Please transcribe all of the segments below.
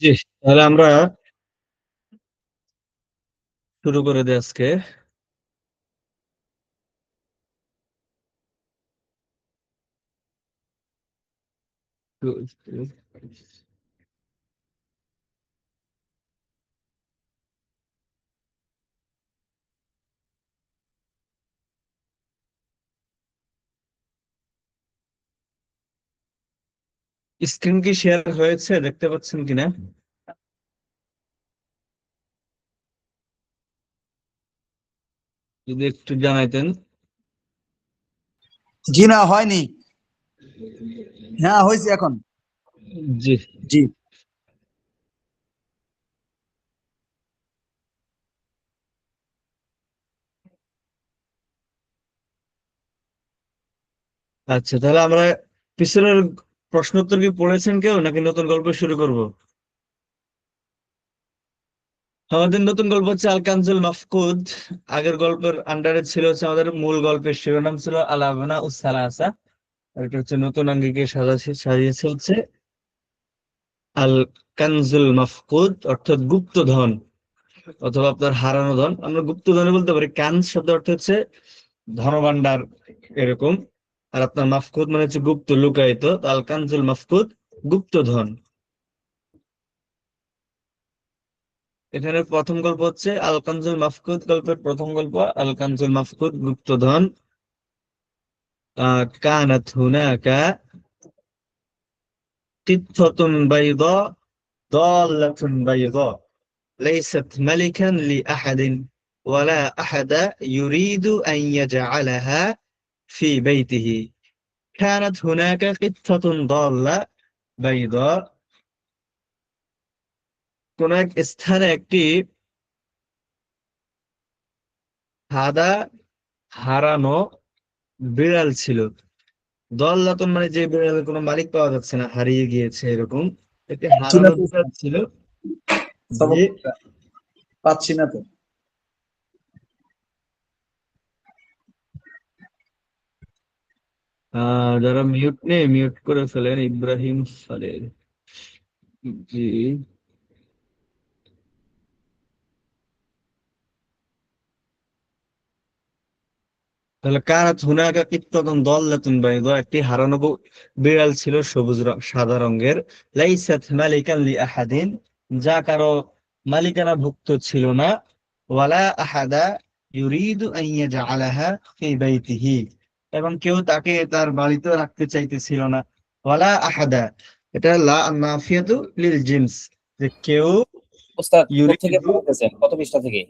জি, তাহলে আমরা শুরু করে দিই আজকে। স্ক্রিন কি শেয়ার হয়েছে, দেখতে পাচ্ছেন কিনা? যদি একটু জানাইতেন। জি না, হয়নি। হ্যাঁ, হয়েছে এখন। জি, জি। আচ্ছা, তাহলে আমরা পিছনের প্রশ্ন উত্তর কি পড়েছেন কেউ, নাকি নতুন গল্প শুরু করব? আমাদের নতুন গল্প হচ্ছে আল কানজুল মাফকুদ। আগের গল্পের আন্ডারে ছিল হচ্ছে আমাদের মূল গল্পের শিরোনাম ছিল আল আবনা উস সালাসা। আর এটা হচ্ছে নতুন আঙ্গিকে সাজিয়েছে হচ্ছে আল কানজুল মাফকুদ, অর্থাৎ গুপ্ত ধন অথবা আপনার হারানো ধন। আমরা গুপ্ত ধনে বলতে পারি। কানজ শব্দ অর্থ হচ্ছে ধনভাণ্ডার, এরকম। আর আপনার মাফকুদ মানে হচ্ছে গুপ্ত, লুকায়িত। তো আল কানজুল মাফকুদ, গুপ্ত ধন। এখানে প্রথম গল্প হচ্ছে আল কানজুল মাফকুদ, গল্পের প্রথম গল্প আল কানজুল মাফকুদ, গুপ্ত ধন। কানাত হুনাকা কিত্তাতুন বাইদা দাল্লাতুন বাইদা লাইসাত মালিকান লিআহাদিন ওয়ালা আহাদা ইউরিদু আন ইয়াজআলাহা ফি বাইতিহি। كانت هناك قطة ضالة بيضاء। কোন এক স্থানে একটি সাদা হারানো বিড়াল ছিল। দল্লাতন মানে যে বিড়ালের কোনো মালিক পাওয়া যাচ্ছে না, হারিয়ে গিয়েছে, এরকম একটি পাচ্ছি না হারানো তো বিড়াল ছিল। যে সবকটা। পাচ্ছি না তো। যারা মিউট নেই মিউট করে ফেলেন, ইব্রাহিম সালের। জি, তাহলে কানাত হুনাকা কিত্তাতুন দাল্লাতুন বাইদা, একটি হারানো বিড়াল ছিল, সবুজ সাদা রঙের। লাইসাত মালিকান লিআহাদিন, যা কারো মালিকানাভুক্ত ছিল না। ওয়ালা আহাদা ইউরিদু আন ইয়াজআলাহা ফি বাইতিহি, এবং কেউ তাকে তার বাড়িতে রাখতে চাইতেছিল না। ওয়ালা আহাদা, এটা লা নাফিয়াতু লিল জিনস, যে কেউ ওস্তাদ কোত্থেকে ইউরিদু। পড়তেছেন, কত পৃষ্ঠা থেকে?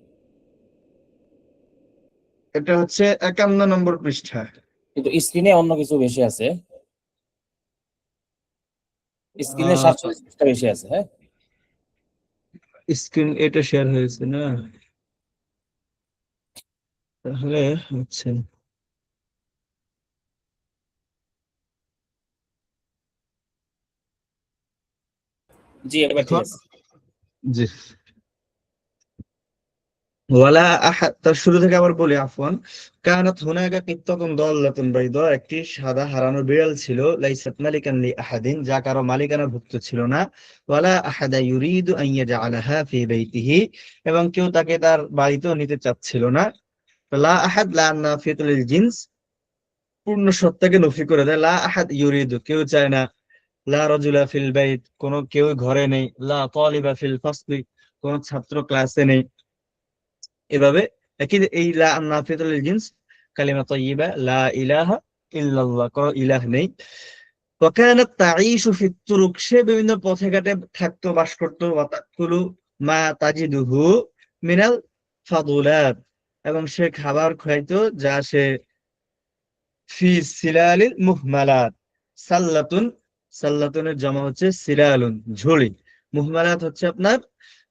এটা হচ্ছে 51 নম্বর পৃষ্ঠা। কিন্তু স্ক্রিনে অন্য কিছু বেশি আছে, স্ক্রিনে আহ 47 পৃষ্ঠা বেশি আছে। হ্যাঁ, স্ক্রিন এটা শেয়ার হয়েছে না, তাহলে হচ্ছে। জি এবার ঠিক এখন আছে। জি, ওয়ালা আহাদ, তার শুরু থেকে আবার বলি, আফওয়ান। কানাত হুনাকা কিত্তাতুন দাল্লাতুন বাইদা, একটি সাদা হারানো বিড়াল ছিল। লাইসাত মালিকান লিআহাদিন, যা কারো মালিকানাভুক্ত ছিল না। ওয়ালা আহাদা ইউরিদু আন ইয়াজআলাহা ফি বাইতিহি, এবং কেউ তাকে তার বাড়িতেও নিতে চাচ্ছিল না। লা আহাদ লা নাফিয়াতুল জিনস, পূর্ণ সত্তাকে নফি করে দেয়। লা আহাদ ইউরিদু, কেউ চায় না। লা রাজুলা ফিল বাইত, কোনো কেউ ঘরে নেই। লা তালিবা ফিল ফাসলি, কোনো ছাত্র ক্লাসে নেই। এভাবে একই, এই লা নাফিয়াতুল জিনস, কালিমা তাইয়্যিবা, লা ইলাহা ইল্লাল্লাহ, কোনো ইলাহ নেই। ওয়া কানাত তাঈশু ফিত তুরুক, সে বিভিন্ন পথে ঘাটে থাকতো, বাস করতো। ওয়া তাকুলু মা তাজিদুহু মিনাল ফাদুলাত, এবং সে খাবার খাইতো যা সে ফি সিলালিল মুহমালাত। সাল্লাতুন, সাল্লাতুনের জমা হচ্ছে সিলালুন, ঝুড়ি। মুহমালাত হচ্ছে আপনার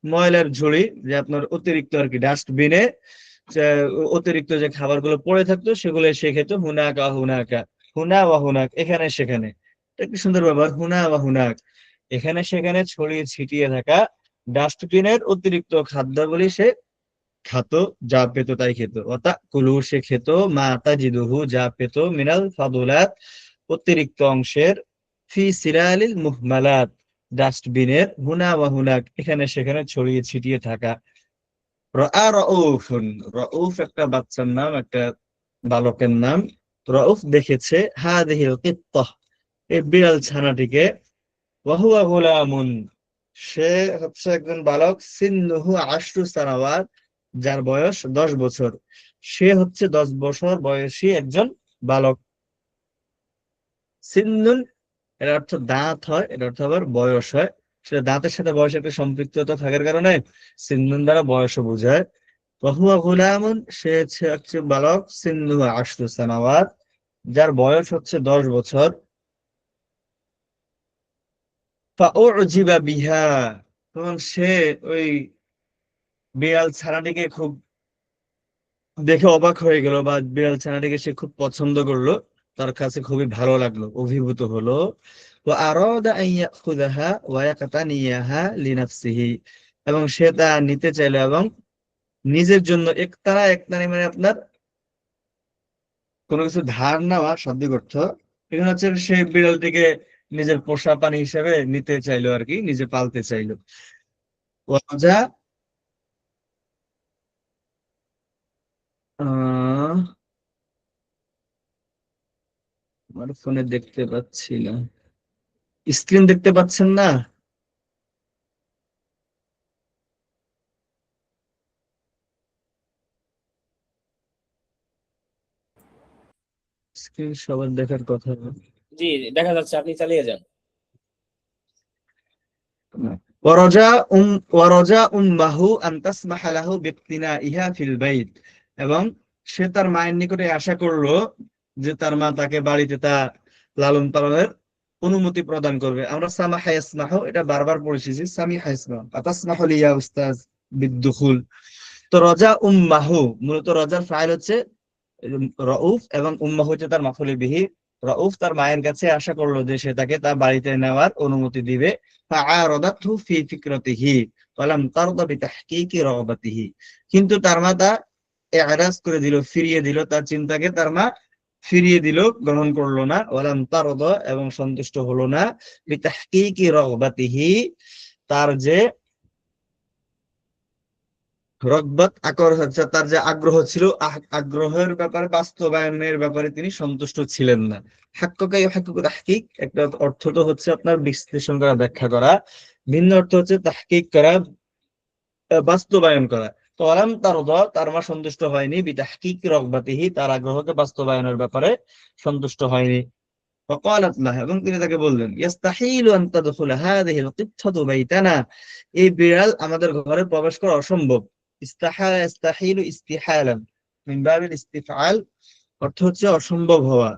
ময়লার ঝুড়ি, যে আপনার অতিরিক্ত আর কি, ডাস্টবিনে অতিরিক্ত যে খাবারগুলো পড়ে থাকতো সেগুলো সে খেত। হুনাকা হুনাকা, হুনা ওয়া হুনাক, এখানে সেখানে। এটা কি সুন্দর ব্যাপার, হুনা ওয়া হুনাক, এখানে সেখানে ছড়িয়ে ছিটিয়ে থাকা ডাস্টবিনের অতিরিক্ত খাদ্যগুলি সে খাতো, যা পেত তাই খেত। অর্থাৎ কুলু, সে খেত। মা তাজিদুহু, যা পেত। মিনাল ফাদুলাত, অতিরিক্ত অংশের। ফি সিরালিল মুহমালাত, ডাস্টবিনের হুনা ওয়া হুনাক, এখানে সেখানে ছড়িয়ে ছিটিয়ে থাকা। রাআ রাউফুন, রাউফ একটা বাচ্চার নাম, একটা বালকের নাম। রাউফ দেখেছে হাদিহিল কিত্তাহ, এই বিড়াল ছানাটিকে। ওয়া হুয়া গুলামুন, সে হচ্ছে একজন বালক। সিন্নুহু 10 সানাওয়াত, যার বয়স 10 বছর। সে হচ্ছে 10 বছর বয়সী একজন বালক। সিন্নুন এর অর্থ দাঁত হয়, এর অর্থ আবার বয়স হয়। সেটা দাঁতের সাথে বয়সের একটা সম্পৃক্ততা থাকার কারণে সিন্নুন দ্বারা বয়সও বোঝায়। ওয়াহুয়া গুলামুন, সে হচ্ছে বালক। সিন্নুহু 10 সানাওয়াত, যার বয়স হচ্ছে 10 বছর। ফাউজিবা বিহা, তখন সে ওই বিড়াল ছানাটিকে খুব দেখে অবাক হয়ে গেল, বা বিড়াল ছানাটিকে সে খুব পছন্দ করলো, তার কাছে খুবই ভালো লাগলো, অভিভূত হলো। ওয়া আরাদা আন ইয়াখুযাহা ওয়া ইয়াকতানিয়াহা লিনাফসিহি, এবং সে তা নিতে চাইলো এবং নিজের জন্য। একতারা মানে আপনার কোনো কিছু ধার নেওয়া শাব্দিক অর্থ। এখানে হচ্ছে সে বিড়ালটিকে নিজের পোষা প্রাণী হিসেবে নিতে চাইলো আর কি, নিজে পালতে চাইলো। ওয়াজা আহ আমার ফোনে দেখতে পাচ্ছি না, স্ক্রিন দেখতে পাচ্ছেন না? স্ক্রিন সবার দেখার কথা না। জি, দেখা যাচ্ছে, আপনি চালিয়ে যান। ওয়ারাজা উম ওয়ারাজা উম্মাহু আন তাসমাহা লাহু বিক্তিনাইহা ফিল বাইত, এবং সে তার মায়ের নিকটে আশা করলো যে তার মা তাকে বাড়িতে তা লালন পালনের অনুমতি প্রদান করবে। আমরা সামাহা ইয়াসমাহু এটা বারবার পড়েছি, সামিহা ইয়াসমাহু আতাসমাহু লিয়া উস্তাজ বিদ্দুখুল। তো রজা উম্মাহু, মূলত রজার ফাইল হচ্ছে রউফ, এবং উম্মাহু হচ্ছে তার মাফউল বিহি। রউফ তার মায়ের কাছে আশা করলো যে সে তাকে তার বাড়িতে নেওয়ার অনুমতি দিবে। ফাআরাদাতহু ফি ফিকরাতিহি ওয়ালাম তারদা বিতাহকিকি রাগবাতিহি, কিন্তু তার মা তা এরাজ করে দিল, ফিরিয়ে দিল, তার চিন্তাকে তার মা ফিরিয়ে দিল, গ্রহণ করলো না। ওয়ালাম তারদা, এবং সন্তুষ্ট হলো না। বিতাহকিকি রাগবাতিহি, তার যে রগবত হচ্ছে তার যে আগ্রহ ছিল, আগ্রহের ব্যাপারে, বাস্তবায়নের ব্যাপারে তিনি সন্তুষ্ট ছিলেন না। হাক্কাকা ইউহাক্কিকু তাহকিক, একটা অর্থ তো হচ্ছে আপনার বিশ্লেষণ করা, ব্যাখ্যা করা। ভিন্ন অর্থ হচ্ছে তাহকিক করা, বাস্তবায়ন করা। তো আলাম তারদা, তার মা সন্তুষ্ট হয়নি। বিতাহকিক রগবাতিহি, তার আগ্রহকে বাস্তবায়নের ব্যাপারে সন্তুষ্ট হয়নি। فقالت له, এবং তিনি তাকে বললেন, ইয়াস্তাহিলু আন তাদখুলা হাযিহিল কিত্তাতু বাইতানা, এই বিড়াল আমাদের ঘরে প্রবেশ করা অসম্ভব। ইস্তাহালা ইয়াস্তাহিলু ইস্তিহালান মিন বাবিল ইস্তিফআল, অর্থ হচ্ছে অসম্ভব হওয়া।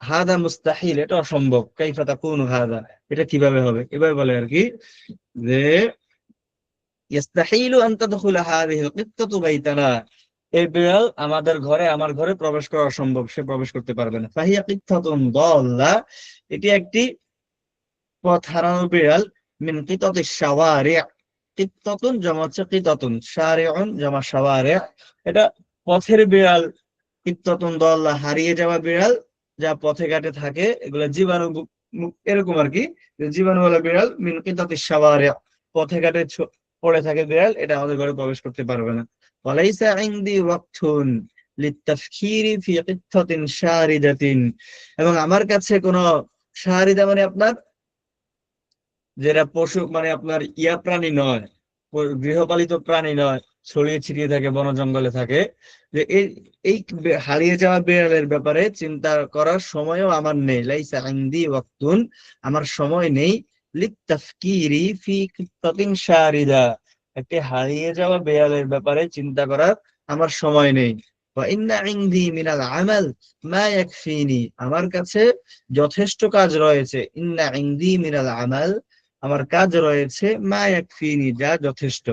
হাদা মুস্তাহিল, এটা অসম্ভব। কাইফা তাকুনু হাদা, এটা কিভাবে হবে, এভাবে বলে আর কি, যে ইয়াস্তাহিলু আন তাদখুলা হাযিহিল কিত্তাতু বাইতানা, এই বিড়াল আমাদের ঘরে, আমার ঘরে প্রবেশ করা অসম্ভব, সে প্রবেশ করতে পারবে না। ফাহিয়া কিত্তাতুন দাল্লা, এটি একটি পথ হারানো বিড়াল। মিন কিতাতিশ শাওয়ারি', কিত্তাতুন জমা হচ্ছে কিতাতুন, শারিউন জমা শাওয়ারি', এটা পথের বিড়াল। কিত্তাতুন দাল্লা, হারিয়ে যাওয়া বিড়াল, যা পথে ঘাটে থাকে, এগুলা জীবাণু এরকম আর কি, জীবাণুওয়ালা বিড়াল। মিন কিতাতিশ শাওয়ারি', পথে ঘাটে পড়ে থাকে বিড়াল, এটা আমাদের ঘরে প্রবেশ করতে পারবে না। ওয়ালাইসা ইনদি ওয়াক্তুন লিতাফকিরি ফি কিত্তাতিন শারিদাতিন, এবং আমার কাছে কোনো, শারিদা মানে আপনার যেটা পশু, মানে আপনার প্রাণী নয়, গৃহপালিত প্রাণী নয়, ছড়িয়ে ছিটিয়ে থাকে, বন জঙ্গলে থাকে, যে এই এই হারিয়ে যাওয়া বিড়ালের ব্যাপারে চিন্তা করার সময়ও আমার নেই। লাইসা ইনদি ওয়াক্তুন, আমার সময় নেই। লিতাফকিরি ফি কিত্তাতিন শারিদা, একটি হারিয়ে যাওয়া বিড়ালের ব্যাপারে চিন্তা করার আমার সময় নেই। ওয়া ইন্না ইনদি মিনাল আমাল মা ইয়াকফিনি, আমার কাছে যথেষ্ট কাজ রয়েছে। ইন্না ইনদি মিনাল আমাল, আমার কাজ রয়েছে। মা ইয়াকফিনি, যা যথেষ্ট।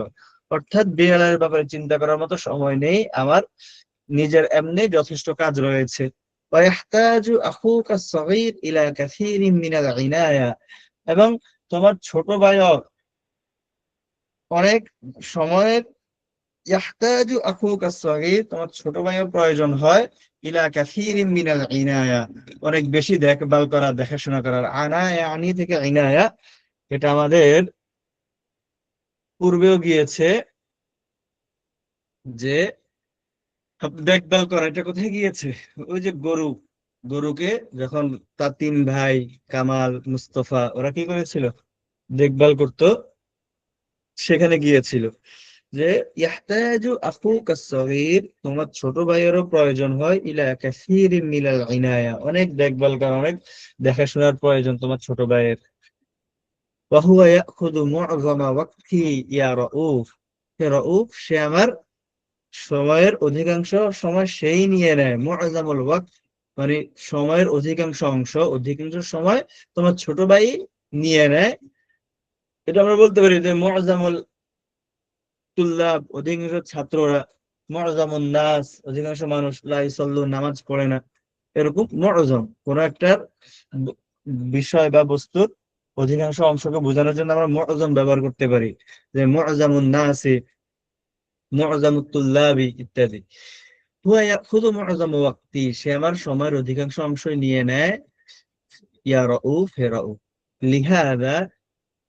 অর্থাৎ বিড়ালের ব্যাপারে চিন্তা করার মতো সময় নেই আমার, নিজের এমনি যথেষ্ট কাজ রয়েছে। ওয়াহতাজু আখুকা আস-সাগীর ইলা কাসীরিন মিনাল ইনায়া, এবং তোমার ছোট ভাইও অনেক সময়ের, ইয়াহতাজু আখুকা আস-সাগীর, তোমার ছোট ভাইও প্রয়োজন হয়। ইলা কাসীরিন মিনাল ইনায়া, অনেক বেশি দেখভাল করা, দেখাশোনা করার। আনায়া আনি থেকে ইনায়া, এটা আমাদের পূর্বেও গিয়েছে যে দেখভাল করা, এটা কোথায় গিয়েছে? ওই যে গরুকে যখন তার তিন ভাই কামাল মুস্তফা ওরা কি করেছিল, দেখভাল করতো, সেখানে গিয়েছিল যে ইয়াহতাজু আখুকা সগীর, তোমার ছোট ভাইয়েরও প্রয়োজন হয় ইলা কাসীরিন মিনাল ইনায়া, অনেক দেখভাল করা, অনেক দেখাশোনার প্রয়োজন তোমার ছোট ভাইয়ের। ওয়া হুয়া ইয়াখুযু মু'যামা ওয়াক্তি ইয়া রাউফ, হে রাউফ, সে আমার সময়ের অধিকাংশ সময় সেই নিয়ে নেয়। মু'যামুল ওয়াক্ত মানে সময়ের অধিকাংশ সময় তোমার ছোট ভাই নিয়ে নেয়। এটা আমরা বলতে পারি যে মু'যামুল তুল্লাব, অধিকাংশ ছাত্ররা, মু'যামুন নাস, অধিকাংশ মানুষ, লা ইউসাল্লুন, নামাজ পড়ে না, এরকম মু'যাম কোন একটা ব- বিষয় বা বস্তুর অধিকাংশ অংশকে বোঝানোর জন্য আমরা মু'যাম ব্যবহার করতে পারি, যে মু'যামুন নাসি, মু'যামুত তুল্লাবি ইত্যাদি। হুয়া ইয়াখুযু মু'যাম ওয়াক্তি, সে আমার সময়ের অধিকাংশ অংশই নিয়ে নেয়। ইয়া রাউফ, হে রাউফ। লিহাযা,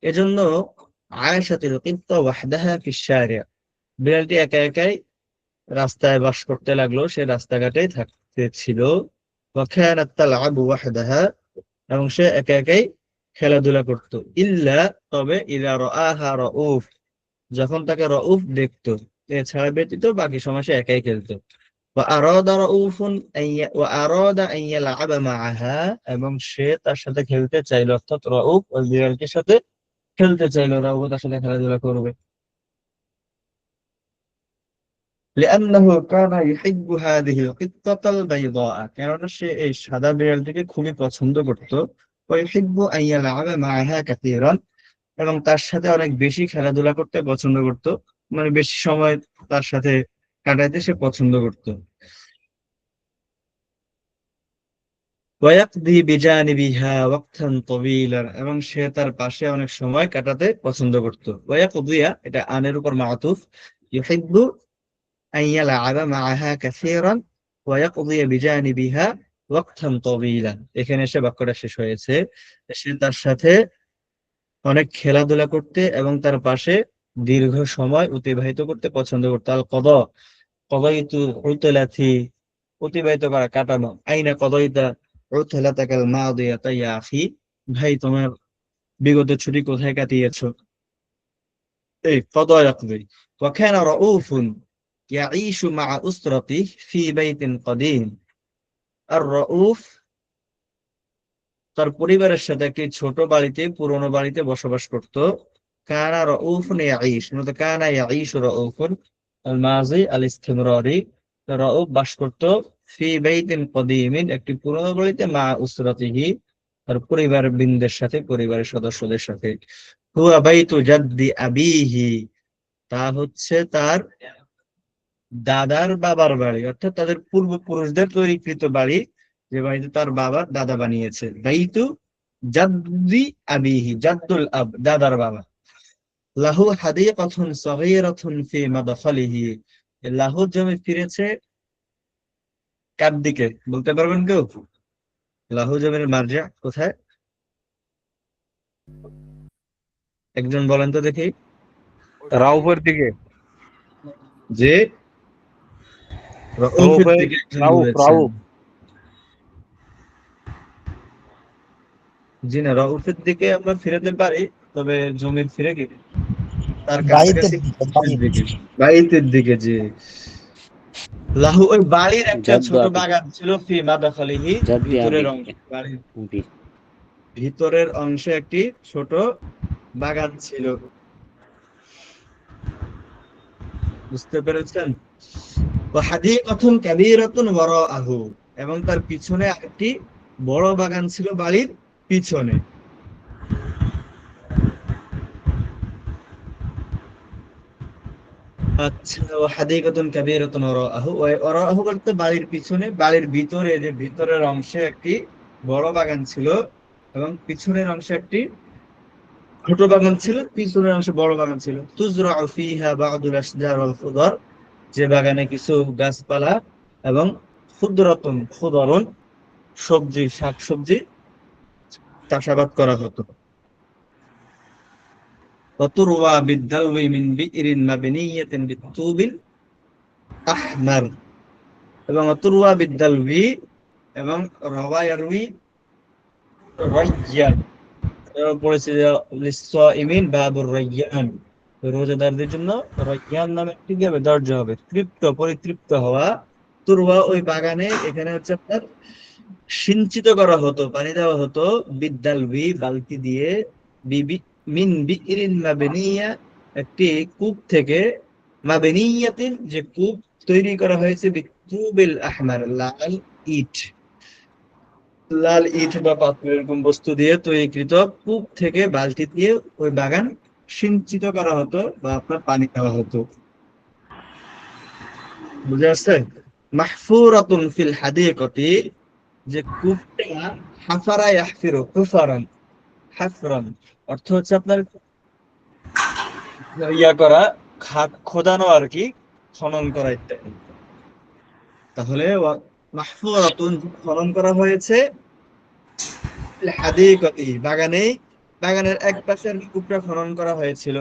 এজন্য আয়েশাতুল কিত্তা ওয়াহদাহা ফিশ শারিয়া, বিড়ালটি একা একাই রাস্তায় বাস করতে লাগলো, সে রাস্তাঘাটেই থাকতে ছিল। ওয়া কানাত তালআবু ওয়াহদাহা, এবং সে একা একাই খেলাধুলা করত। ইল্লা, তবে ইযা রাআহা রাউফ, যখন তাকে রাউফ দেখতো, এছাড়া ব্যতীত বাকি সময় সে একাই খেলতো। ওয়া আরাদা আন ইয়ালআবা মাআহা, এবং সে তার সাথে খেলতে চাইলো, অর্থাৎ রাউফ ওই বিড়ালটির সাথে খেলতে চাইলো, রাউফ তার সাথে খেলাধুলা করবে। لأنه كان يحب هذه القطة البيضاء, কেননা সে এই সাদা বিড়ালটিকে খুবই পছন্দ করত। ويحب أن يلعب معها كثيرا, এবং তার সাথে অনেক বেশি খেলাধুলা করতে পছন্দ করত, মানে বেশি সময় তার সাথে কাটাইতে সে পছন্দ করত। ওয়াকদি বিজানিবিহা ওয়াক্তান তাওয়ীলা, এবং সে তার পাশে অনেক সময় কাটাতে পছন্দ করত। ওয়াকদিয়া, এটা আনের উপর মাতুফ, ইউহিব্বু আন ইয়ালআবা মাআহা কাসীরান ওয়া ইয়াকদি বিজানিবিহা ওয়াক্তান তাওয়ীলা, এখানে এসে বাক্যটা শেষ হয়েছে। সে তার সাথে অনেক খেলাধুলা করতে এবং তার পাশে দীর্ঘ সময় অতিবাহিত করতে পছন্দ করতো। আল কদা, কদাইতু উতলাতি, অতিবাহিত করা, কাটানো। আইনা কদাইতা উতলাতাকাল মাদিয়াতা ইয়া আখি, ভাই তোমার বিগত ছুটি কোথায় কাটিয়েছো? এই কদা ইয়াকদি। ওয়া কানা রাউফুন ইয়াঈশু মা'a উসরাতিহি ফি বাইতিন কাদীম, আর রাউফ তার পরিবারের সাথে একটি ছোট বাড়িতে, পুরনো বাড়িতে বসবাস করত। কানা রাউফুন ইয়াঈশ, মানে কানা ইয়াঈশু রাউফুন, আল মাযি আল ইসতিমরারি, রাউফ বাস করত ফি বাইতিন কদীমিন, একটি পুরনো বাড়িতে, মা উসরাতিহি, তার পরিবার বৃন্দের সাথে, পরিবারের সদস্যদের সাথে। হুয়া বাইতু জাদ্দি আবিহি, তা হচ্ছে তার দাদার বাবার বাড়ি, অর্থাৎ তাদের পূর্বপুরুষদের তৈরিকৃত বাড়ি, যে বাড়িতে তার বাবা দাদা বানিয়েছে। বাইতু জাদ্দি আবিহি, জাদ্দুল আব, দাদার বাবা। লাহু হাদিকাতুন সাগীরাতুন ফি মাদখালিহি, লাহু জমি ফিরেছে কার দিকে, বলতে পারবেন কেউ? লাহু জমির মার্জা কোথায়, একজন বলেন তো দেখি। রাউফের দিকে। যে রাউফের রাউফের, দিকে একজন রাউফ বলেছেন। রাউফ জি না, রাউফের দিকে আমরা ফিরাতে পারি, তবে জমির ফিরে কি তার বাইতের কাছাকাছি দিকে, বাড়ির দিকে, বাড়ির দিকে। যে লাহু ওই বাড়ির একটা জাদ্দু ছোট আবি, বাগান ছিল, ফি মাদাখালিহি, জাদ্দি ভিতরের আবি, অংশ, বাড়ির আবি। ভিতরের অংশে একটি ছোট বাগান ছিল। বুঝতে পেরেছেন? ওয়া হাদিকাতুন কাবীরাতুন ওয়ারাআহু, এবং তার পিছনে একটি বড় বাগান ছিল বাড়ির পিছনে। আচ্ছা, ওয়া হাদিকাতুন কাবীরাতুন ওয়ারাআহু, ওয়ারাআহু বলতে বাড়ির পিছনে, বাড়ির ভিতরে, যে ভিতরের অংশে একটি বড় বাগান ছিল, এবং পিছনের অংশে একটি ছোট বাগান ছিল, পিছনের অংশে বড় বাগান ছিল। তুজরাউ ফিহা বা'দুল আশজার ওয়াল খুদার, যে বাগানে কিছু গাছপালা এবং খুদরুন সবজি, শাকসবজি চাষাবাদ করা হতো। وتروى بالدلو من بئر مبنية بالطوب الأحمر এবং তুরওয়া বিদ্যালবি এবং রওয়া ইয়ারউই রায়্যান পড়েছে যে লিসসাইমিন বাবুর রায়্যান, রোজাদারদের জন্য রায়্যান নামে একটি কি হবে? দরজা হবে, তৃপ্ত পরিতৃপ্ত হওয়া। তুরওয়া ওই বাগানে, এখানে হচ্ছে আপনার সিঞ্চিত করা হতো, পানি দেওয়া হতো, বিদ্যালবি বালতি দিয়ে, বিবি মিন বিইরিন মাবনিয়া একটি কূপ থেকে, মাবনিয়াতিন যে কূপ তৈরি করা হয়েছে, বিতুবিল আহমার লাল ইট, লাল ইট বা পাথর এরকম বস্তু দিয়ে তৈরিকৃত কূপ থেকে বালতি দিয়ে ওই বাগান সিঞ্চিত করা হতো বা আপনার পানি দেওয়া হতো। বুঝে আসছে? মাহফুরাতুন ফিল হাদিকাতি, যে কূপটা হাফারা ইয়াহফিরু হুফারান, হাফরান অর্থ হচ্ছে আপনার ইয়া করা, খোদানো আর কি, খনন করা ইত্যাদি। তাহলে মাহফুরাতুন খনন করা হয়েছে ফিল হাদিকাতি বাগানে, বাগানের এক পাশে কূপটা খনন করা হয়েছিল।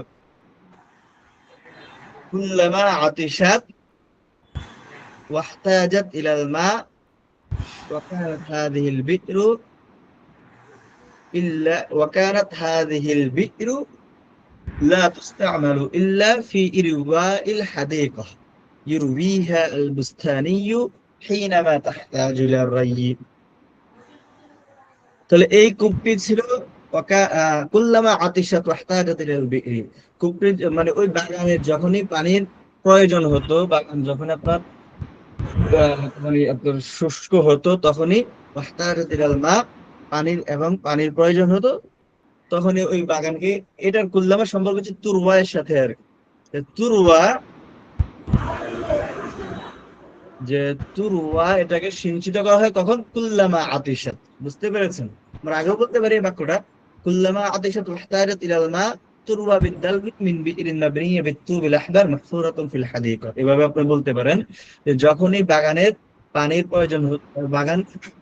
কুল্লামা আতিশাত واحتاجت إلى الماء وكانت هذه البئر لا تستعمل إلا في إرواء الحديقة يرويها البستاني حينما تحتاج إلى الري। তাহলে এই কূপটি ছিল কুল্লামা আতিশাত ওয়াহতাজাত ইলাল বি'রি, কূপটি মানে ওই বাগানের যখনই পানির প্রয়োজন হতো, বাগান যখন আপনার মানে আপনার শুষ্ক হতো, তখনই পানির এবং পানির প্রয়োজন হতো, তখনই ওই বাগানকে, এটার কুল্লামা সম্পর্ক হচ্ছে তুরওয়া এর সাথে আর কি। তুরওয়া, যে তুরওয়া এটাকে সিঞ্চিত করা হয় কখন? কুল্লামা আতিশাত। বুঝতে পেরেছেন? আমরা আগেও বলতে পারি এই বাক্যটা, কুল্লামা আতিশাত ওয়াহতাজাত ইলাল মা তুরওয়া বিদ্দালবি মিন বিইরিন মাবনিয়া বিত্তুবিল আহবার মাহফুরাতুন ফিল হাদিকা। এভাবে আপনি বলতে পারেন যে যখনই বাগানের পানির প্রয়োজন হতো, বাগান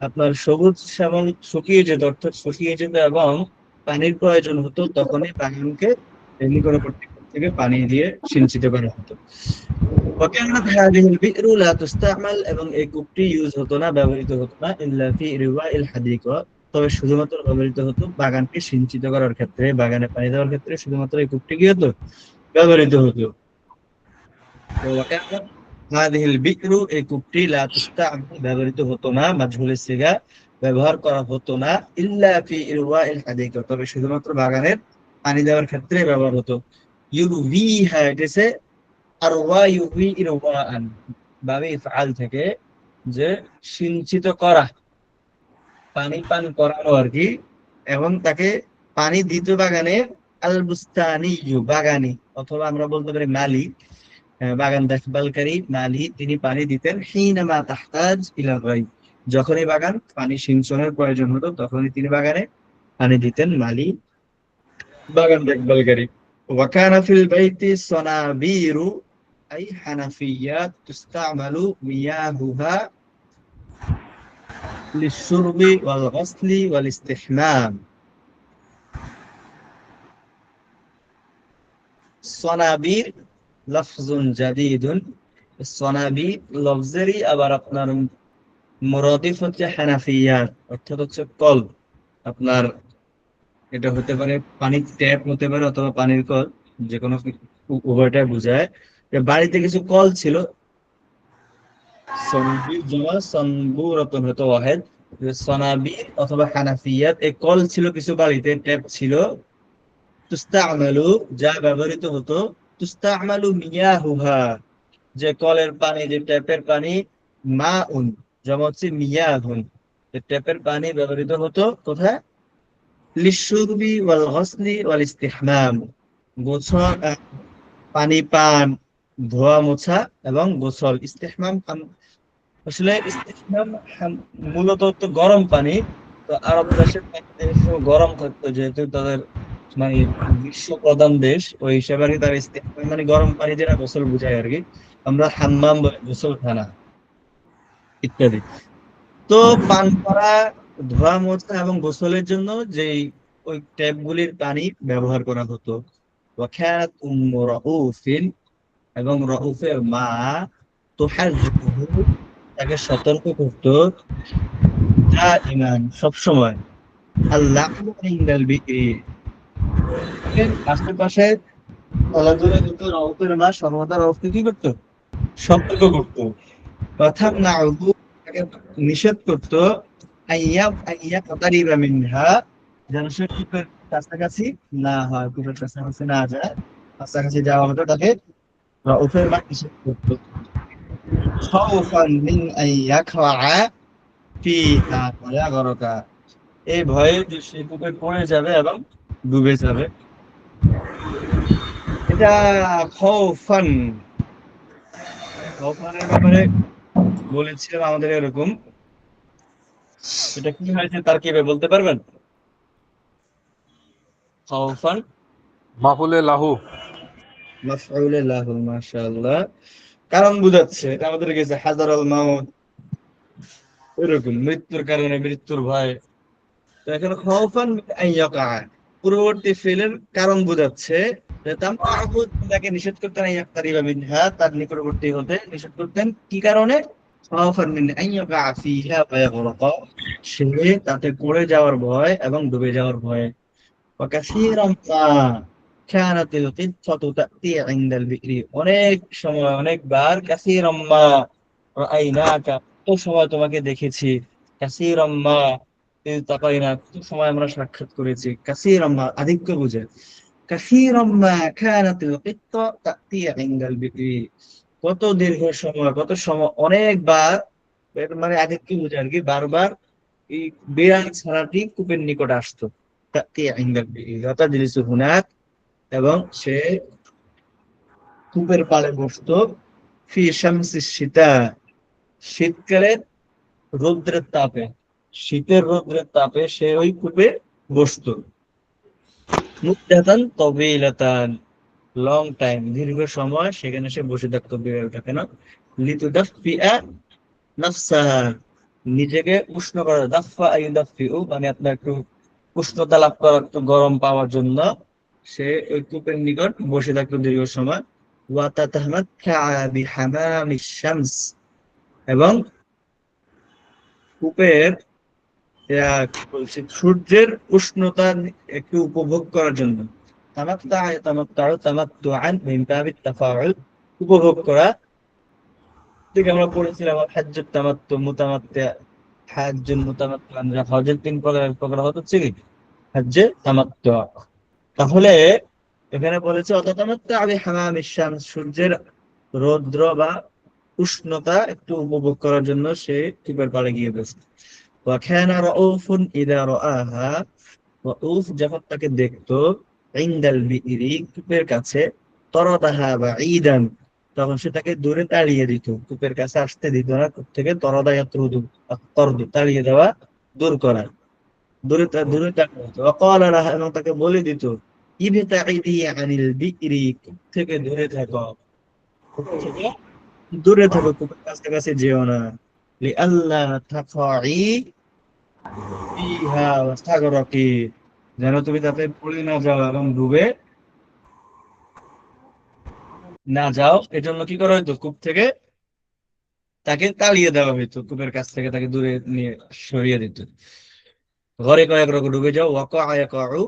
আপনার সবুজ শ্যামল শুকিয়ে যেত, অর্থাৎ শুকিয়ে যেত এবং পানির প্রয়োজন হতো, তখনই বাগানকে নিকটবর্তী থেকে পানি দিয়ে সিঞ্চিত করা হতো। وكانت هذه البئر لا تستعمل এবং এই কূপটি ইউজ হতো না, ব্যবহৃত হতো না, ইল্লা ফি ইরওয়াইল হাদিকা, তবে শুধুমাত্র ব্যবহৃত হতো বাগানকে সিঞ্চিত করার ক্ষেত্রে, বাগানে পানি দেওয়ার ক্ষেত্রে শুধুমাত্র এই কূপটি কি হতো? ব্যবহৃত হতো। তো وكانت هذه البئر, এই কূপটি লা তুস্তা'মাল ব্যবহৃত হতো না, মাজহুলের সিগা, ব্যবহার করা হতো না, ইল্লা ফি ইরওয়াইল হাদিকা, তবে শুধুমাত্র বাগানের পানি দেওয়ার ক্ষেত্রে ব্যবহার হতো। ইউরবিহা, এটাছে আর ওয়া ইউবি ইরওয়াআন বাবে ইফআল থেকে, যে সিঞ্চিত করা, পানি পান করানো আর কি, এবং তাকে পানি দিত বাগানে, আল বুস্তানি বাগানি, অথবা আমরা বলতে পারি মালিক, বাগান দেখভালকারী মালি, তিনি পানি দিতেন হিনামা তাহতাজ ইলা রাই, যখনই বাগান পানি সিঞ্চনের প্রয়োজন হতো তখনই তিনি বাগানে পানি দিতেন মালি, বাগান দেখভালকারী। ওয়াকানা ফিল বাইতি সনাবিরু আই হানাফিয়াত তুস্তামালু মিয়াহুহা লিশুরবি ওয়াল গসলি ওয়াল ইস্তিহমাম। সনাবির লফজুন জাদিদুন, সনাবির লফজেরই আবার আপনার মুরাদিফ হচ্ছে হানাফিয়াত, অর্থাৎ হচ্ছে কল। আপনার এটা হতে পারে পানির ট্যাপ হতে পারে অথবা পানির কল, যে কোনো উভয়টা বোঝায়। যে বাড়িতে কিছু কল ছিল, সনবির জমা সনবুরাতুন হতো ওয়াহেদ, যে সনাবির অথবা হানাফিয়াত, এই কল ছিল কিছু বাড়িতে, ট্যাপ ছিল, তুস্তা'মালু যা ব্যবহৃত হতো, তুস্তা'মালু মিয়াহুহা যে কলের পানি, যে ট্যাপের পানি, মাউন জমা হচ্ছে মিয়াহুন, যে ট্যাপের পানি ব্যবহৃত হতো কোথায়? লিশুরবি ওয়াল গসলি ওয়াল ইস্তিহমাম, গোসল, পানি পান, ধোয়া মোছা এবং গোসল। ইস্তিহমাম, আসলে ইস্তিহমাম মূলত তো গরম পানি, তো আরব দেশের গরম থাকতো, যেহেতু তাদের মানে গ্রীষ্ম প্রধান দেশ, ওই হিসাবে আর কি তার ইস্তিহমাম মানে গরম পানি যেটা গোসল বুঝায় আর কি, আমরা হাম্মাম বলি গোসলখানা ইত্যাদি। তো পান করা, ধোয়া মোছা এবং গোসলের জন্য যেই ওই ট্যাপগুলির পানি ব্যবহার করা হতো। وكانت أم رؤوف এবং রউফের মা তুহাজ্জুহু তাকে সতর্ক করতো দাইমান সব সময় আল্লাহ ইনদাল বিক্রি আশেপাশে খেলাধুলা করতো। রউফের মা সর্বদা রউফকে কি করতো? সতর্ক করতো। কথা না তাকে নিষেধ করতো আইয়া কাতারিবা মিনহা, যেন সে কূপের কাছাকাছি না হয়, কূপের কাছাকাছি না যায়। কাছাকাছি যাওয়া হতো তাকে রউফের মা নিষেধ করতো। খাউফান মিন আন ইয়াকআ ফিহা ফায়াগরকা, এই ভয়ে যে সে কূপে পড়ে যাবে এবং ডুবে যাবে। এটা খাউফান, খাউফানের ব্যাপারে বলেছিলাম আমাদের এরকম। এটা কি হয়েছে তার কি বলতে পারবেন? খাউফান মাফুলে লাহু। মাফউলে লাহু, মাশাআল্লাহ। কারণ বুঝাচ্ছে, এটা আমাদের কাছে হাজারাল মাউত, এরকম মৃত্যুর কারণে, মৃত্যুর ভয়। তো এখানে খাউফান মিন আন ইয়াকা, পূর্ববর্তী ফেলের কারণ বোঝাচ্ছে যে তামনাহু, তাকে নিষেধ করতেন ইয়াকতারিবা মিনহা, তার নিকটবর্তী হতে নিষেধ করতেন। কি কারণে? খাউফান মিন আন ইয়াকা ফিহা ফায়াগরাকা, সে তাতে পড়ে যাওয়ার ভয় এবং ডুবে যাওয়ার ভয়। ওয়াকাসীরাম মা কানাতিল কিত্তাতু তাতি ইনদাল বিকরি, অনেক সময়, অনেকবার, কাসীরাম মা রাআইনাকা, তো সময় তোমাকে দেখেছি, কাসীরাম মা ইলতাকাইনা, কত সময় আমরা সাক্ষাৎ করেছি। কাসীরাম মা আধিক্য বুঝে। কাসীরাম মা কানাতিল কিত্তা তাতি ইনদাল বিকরি, কত দীর্ঘ সময়, কত সময়, অনেকবার, এর মানে আধিক্য বুঝে আর কি, বারবার এই বিড়াল ছানাটি কূপের নিকট আসতো। তাতি ইনদাল বিকরি তাজলিসু হুনাক, এবং সে কূপের পাড়ে বসতো। ফি শামসিস শীতা, শীতকালের রৌদ্রের তাপে, শীতের রৌদ্রের তাপে সে ওই কূপে বসতো। মুদ্দাতান তাওয়িলাতান, লং টাইম, দীর্ঘ সময় সেখানে সে বসে থাকতো বিড়ালটা। কেন? লিতুদাফিআ নাফসাহা, নিজেকে উষ্ণ করা। দাফা আইয়ুদাফিউ, মানে আপনার একটু উষ্ণতা লাভ করার, একটু গরম পাওয়ার জন্য সে ওই কূপের নিকট বসে থাকতো দীর্ঘ সময়। ওয়া তাতামাত্তাআ বিহামামিশ শামস, এবং কূপের কি বলছি, সূর্যের উষ্ণতা একটু উপভোগ করার জন্য। তামাত্তা তামাত্তাউ তামাত্তুআন মিন বাবিত তাফাউল, উপভোগ করা থেকে আমরা পড়েছিলাম হাজ্জুত তামাত্তু, মুতামাত্তি, হাজ্জুল মুতামাত্তি, আমরা হজের তিন প্রকার, প্রকার হচ্ছে কি হজ্জে তামাত্তু। তাহলে এখানে বলেছে অততামাত্তা আবি হামামিশ শামস, সূর্যের রৌদ্র বা উষ্ণতা একটু উপভোগ করার জন্য সে কূপের পাড়ে গিয়ে বসে। ওয়াখানা রাউফুন ইযা রাআহা, রাউফ যখন তাকে দেখতো, ইনদাল বিইরি, কূপের কাছে, তরাদাহা বাঈদান, তখন সে তাকে দূরে তাড়িয়ে দিত, কূপের কাছে আসতে দিত না। কূপ থেকে তরদা ইয়াতরুদু, তরদু তাড়িয়ে দেওয়া, দূর করা, দূরে তাড়িয়ে দিত। ওয়াকালা লাহা, এবং তাকে বলে দিত ইবতাইদি আনিল বিইরি, কূপ থেকে দূরে থাকো, কূপ থেকে দূরে থাকো, কূপের কাছাকাছি যেও না। লিআল্লা তাকাই ফিহা ওয়াস্তাগরাকি, যেন তুমি তাতে পড়ে না যাও এবং ডুবে না যাও। এজন্য কি করা হয়তো? কূপ থেকে তাকে তাড়িয়ে দেওয়া হইতো, কূপের কাছ থেকে তাকে দূরে নিয়ে সরিয়ে দিত। ঘরে কয়েক রকম ডুবে যাও, ওয়াকা ইয়াকাউ,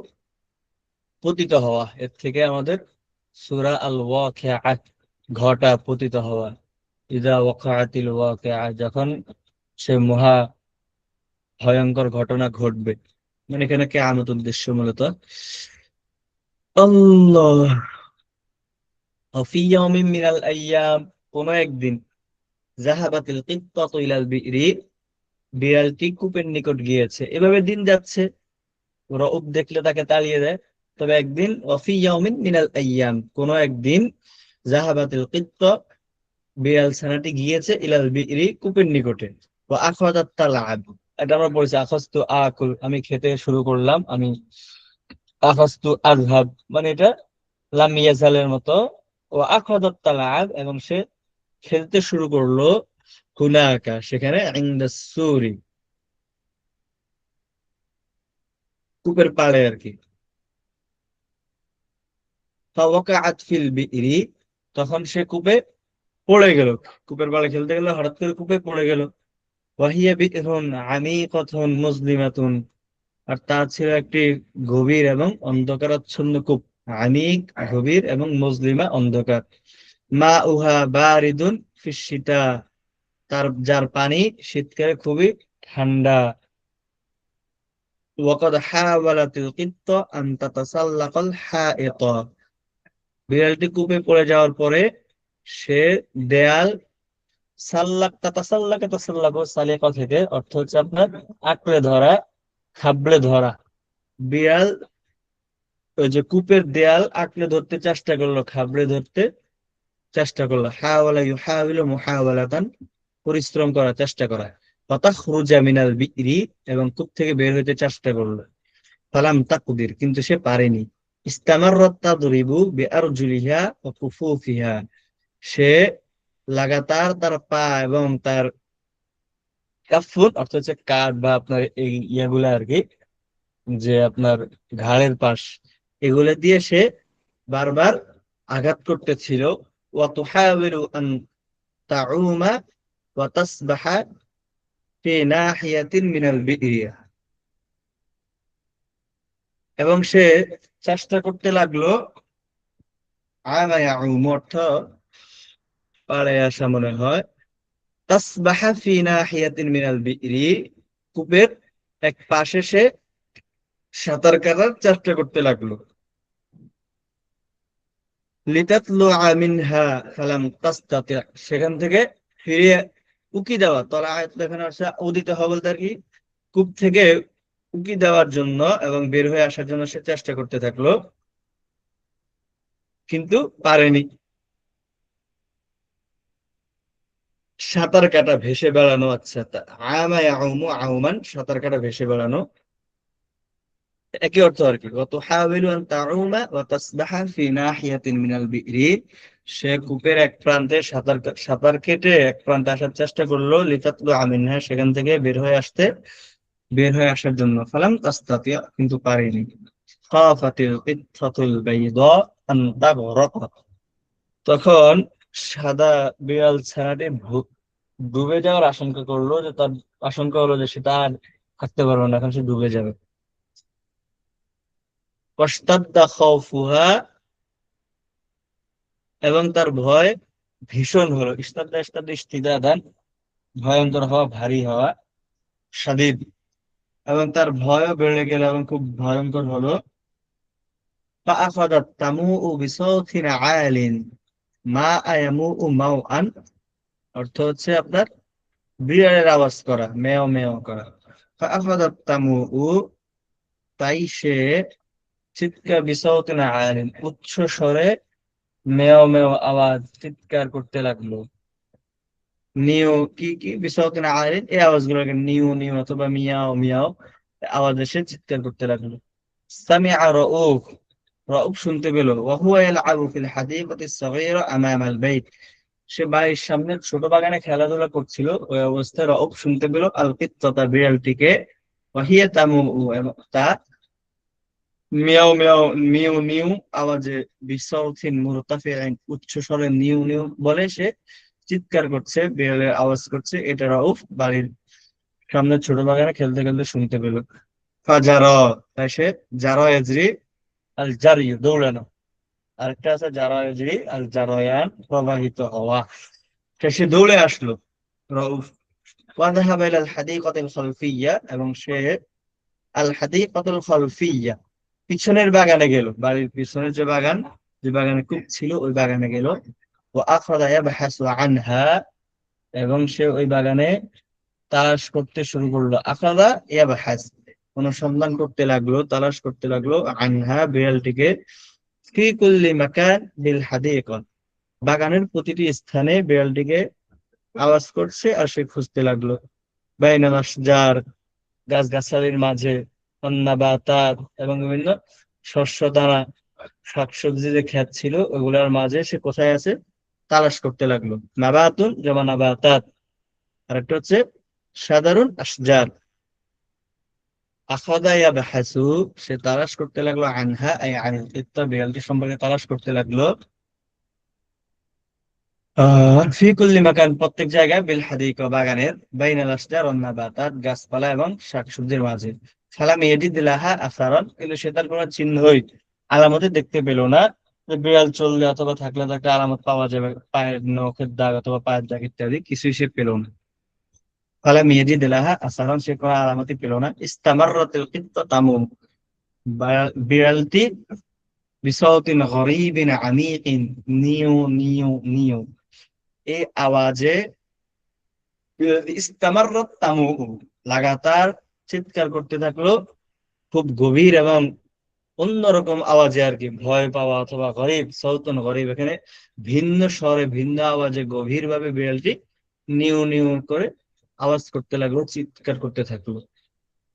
পতিত হওয়া, এর থেকে আমাদের সূরা আল ওয়াকিআ, ঘটা, পতিত হওয়া। ইযা ওয়াকাআতিল ওয়াকিআ, যখন সে মহা ভয়ঙ্কর ঘটনা ঘটবে, মানে এখানে কিয়ামত উদ্দেশ্য মূলত। আল্লাহ, ফি ইয়াউমিন মিনাল আইয়াম, কোন একদিন, যাহাবাতিল কিত্তাতু ইলাল বিইরি, বিড়ালটি কূপের নিকট গিয়েছে। এভাবে দিন যাচ্ছে, রউফ দেখলে তাকে তাড়িয়ে দেয়। তবে একদিন, ফি ইয়াউমিন মিনাল আইয়াম, কোন একদিন, যাহাবাতিল কিত্তা, বিড়াল ছানাটি গিয়েছে, ইলাল বিইরি, কূপের নিকটে। ওয়া আখাযাত তালআব, এটা আমরা বলছি আখাযতু আকুল, আমি খেতে শুরু করলাম, আমি আখাযতু আযহাব, মানে এটা লাম ইয়াজালের মতো। ও আখাযাত তালআব, এবং সে খেলতে শুরু করলো, হুনাকা, সেখানে, ইনদাস সুরি, কূপের পাড়ে আর কি। ফাওয়াকাআত ফিল বিইরি, তখন সে কূপে পড়ে গেল। কূপের পাড়ে খেলতে গেল, হঠাৎ করে কূপে পড়ে গেল। ওয়াহিয়া বি'রুন আমিকাতুন মুজলিমাতুন, আর তা ছিল একটি গভীর এবং অন্ধকারাচ্ছন্ন কূপ। আমিক গভীর এবং মুজলিমা অন্ধকার। মা উহা বারিদুন ফিশ শীতা, যার পানি শীতকালে খুবই ঠান্ডা। ওয়াকাদ হাওয়ালাতিল কিত্তা আন তাতাসাল্লাকাল হাইতা, বিড়ালটি কূপে পড়ে যাওয়ার পরে সে দেয়াল, তাতাসাল্লাকু সালিকা থেকে অর্থ হচ্ছে আপনার আঁকড়ে ধরা, খাবড়ে ধরা। বিড়াল ওই যে কূপের দেয়াল আঁকড়ে ধরতে চেষ্টা করলো, খাবড়ে ধরতে চেষ্টা করলো। হাওয়ালা ইউহাওয়ালু মুহাওয়ালাতান, পরিশ্রম করার চেষ্টা করা। ফাতাখরুজা মিনাল বিইরি, এবং কূপ থেকে বের হতে চেষ্টা করলো। ফালাম তাকদির, কিন্তু সে পারেনি। ইস্তামাররাত তাদরিবু বিআরজুলিহা ওয়া কুফুফিহা, সে লাগাতার তার পা এবং তার কাফুত অর্থ হচ্ছে কাঁধ বা আপনার এই ইয়াগুলা আর কি, যে আপনার ঘাড়ের পাশ, এগুলো দিয়ে সে বারবার আঘাত করতেছিল। ওয়া তুহাবিলু আন তাউমা ওয়া তাসবাহা ফি নাহিয়াতিন মিনাল বিইরি, এবং সে চেষ্টা করতে লাগলো। আমা ইয়াউম অর্থ পাড়ে আসা মনে হয়। তাসবাহা ফি নাহিয়াতিন মিনাল বিইরি, কূপের এক পাশে সে সাঁতার কাটার চেষ্টা করতে লাগলো। লিতাতলুআ মিনহা ফালাম তাস্তাতি, সেখান থেকে ফিরে উকি দেওয়া, তলা আয়াত দেখানো আছে উদিত হওয়া বলতে আর কি, কূপ থেকে উকি দেওয়ার জন্য এবং বের হয়ে আসার জন্য সে চেষ্টা করতে থাকলো, কিন্তু পারেনি। সাঁতার কাটা, ভেসে বেড়ানো। আচ্ছা, আমা ইয়াউমু আউমান, সাঁতার কাটা, ভেসে বেড়ানো, একই অর্থ আর কি। ওয়া তুহাবিলু আন তাউমা ওয়া তাসবাহা ফি নাহিয়াতিন মিনাল বিইরি, সে কূপের এক প্রান্তে সাঁতার কেটে এক প্রান্তে আসার চেষ্টা করলো। লিতাতলু আমিনহা, সেখান থেকে বের হয়ে আসার জন্য। ফালাম তাস্তাতিয়া, কিন্তু পারেনি। খাফাতিল কিত্তাতুল বাইদা আন তাগরাকা, তখন সাদা বিড়াল ছানাটি ডুবে যাওয়ার আশঙ্কা করলো, যে তার আশঙ্কা হলো যে সেটা আর থাকতে পারবে না, এখন সে ডুবে যাবে। ওয়াশতাদ্দা খাউফুহা, এবং তার ভয় ভীষণ হলো। ইস্তাদ্দা ইস্তাদ্দা ইস্তিদাদান, ভয়ঙ্কর হওয়া, ভারী হওয়া, শাদীদ, এবং তার ভয়ও বেড়ে গেল এবং খুব ভয়ঙ্কর হলো। ফাআখাদাত তামুউ বিসাউতিন আলিন মা আয়ামুউ মাউআন, অর্থ হচ্ছে আপনার বিড়ালের আওয়াজ করা, মেও মেও করা। ফাআখাদাত তামুউ, তাই সে চিৎকার, বিসাউতিন আলিন, উচ্চ স্বরে মেও মেও আওয়াজ, চিৎকার করতে লাগলো। নিউ কি কি বিসাউতিন আলিন, এই আওয়াজগুলোকে নিউ নিউ অথবা মিয়াও মিয়াও আওয়াজ এসে চিৎকার করতে লাগলো। সামিআ রাউফ, রাউফ শুনতে পেল। ওয়া হুয়া ইয়ালআবু ফিল হাদীকাতিস সাগীরা আমামাল বাইত, সে বাড়ির সামনে ছোট বাগানে খেলাধুলা করছিল। ওই অবস্থায় রাউফ শুনতে পেল আল কিত্তাতা, বিড়ালটিকে। ওয়া হিয়া তামু, এবং তা মিয়াও মিয়াও নিউ নিউ আওয়াজে, বিসাউতিন মুরতাফিআন, উচ্চ স্বরে নিউ নিউ বলে সে চিৎকার করছে, বিড়ালের আওয়াজ করছে। এটা রাউফ বাড়ির সামনে ছোট বাগানে খেলতে খেলতে শুনতে পেল। ফাজারা, তাই সে, জারা ইয়াজরি আল জারি, দৌড়ানো। আরেকটা আছে জারা ইয়াজরি আল জারায়ান, প্রবাহিত হওয়া। সে দৌড়ে আসলো রাউফ। ওয়াযাহাবা ইলাল হাদীকাতিল খালফিয়্যা, এবং সে আল হাদীকাতুল খালফিয়্যা, পিছনের বাগানে গেল। বাড়ির পিছনের যে বাগান, যে বাগানে কূপ ছিল, ওই বাগানে গেল। ওয়া আখরাজা ইয়াবহাসু আনহা, এবং সে ওই বাগানে তালাশ করতে শুরু করলো। আখরাজা ইয়াবহাস, অনুসন্ধান করতে লাগলো, তালাশ করতে লাগলো। আনহা, বিড়ালটিকে। ফি কুল্লি মাকান বিল হাদীকা, বাগানের প্রতিটি স্থানে বিড়ালটিকে আওয়াজ করছে আর সে খুঁজতে লাগলো। বাইনাল আশজার, গাছগাছালির মাঝে। ওয়ান্নাবাতাত, এবং বিভিন্ন শস্য দানা, শাকসবজি যে ক্ষেত ছিল ওগুলোর মাঝে সে কোথায় আছে তালাশ করতে লাগলো। নাবাতুন যেমন নাবাতাত, আর একটা হচ্ছে সাধারণ আশজার। আখাদা ইয়াবহাসু, সে তালাশ করতে লাগলো, আনহা আই আনিল কিত্তা, বিড়ালটি সম্পর্কে তালাশ করতে লাগলো, ফি কুল্লি মাকান, প্রত্যেক জায়গায়, বিল হাদিকা, বাগানের, বাইনাল আশজার ওয়ান নাবাতাত, গাছপালা এবং শাকসবজির মাঝে। ফালাম ইয়াজিদ লাহা আসারান, কিন্তু সে তার কোনো চিহ্নই, আলামতে দেখতে পেল না, যে বিড়াল চললে অথবা থাকলে তো একটা আলামত পাওয়া যাবে, পায়ের নখের দাগ অথবা পায়ের দাগ ইত্যাদি, কিছুই সে পেল না। ফালাম ইয়াজিদ লাহা আসারান, সে কোনো আলামতই পেল না। ইস্তামাররাতিল কিত্তা তামুম, বিড়ালটি বিসাউতিন গরীবিন আমিকিন, নিউ নিউ নিউ, এই আওয়াজে, ইস্তামাররাত তামুউ, লাগাতার চিৎকার করতে থাকলো, খুব গভীর এবং অন্যরকম আওয়াজে আর কি, ভয় পাওয়া অথবা গরিব, সৌতন গরিব, এখানে ভিন্ন স্বরে ভিন্ন আওয়াজে গভীর ভাবে বিড়ালটি নিউ নিউ করে আওয়াজ করতে লাগলো, চিৎকার করতে থাকলো।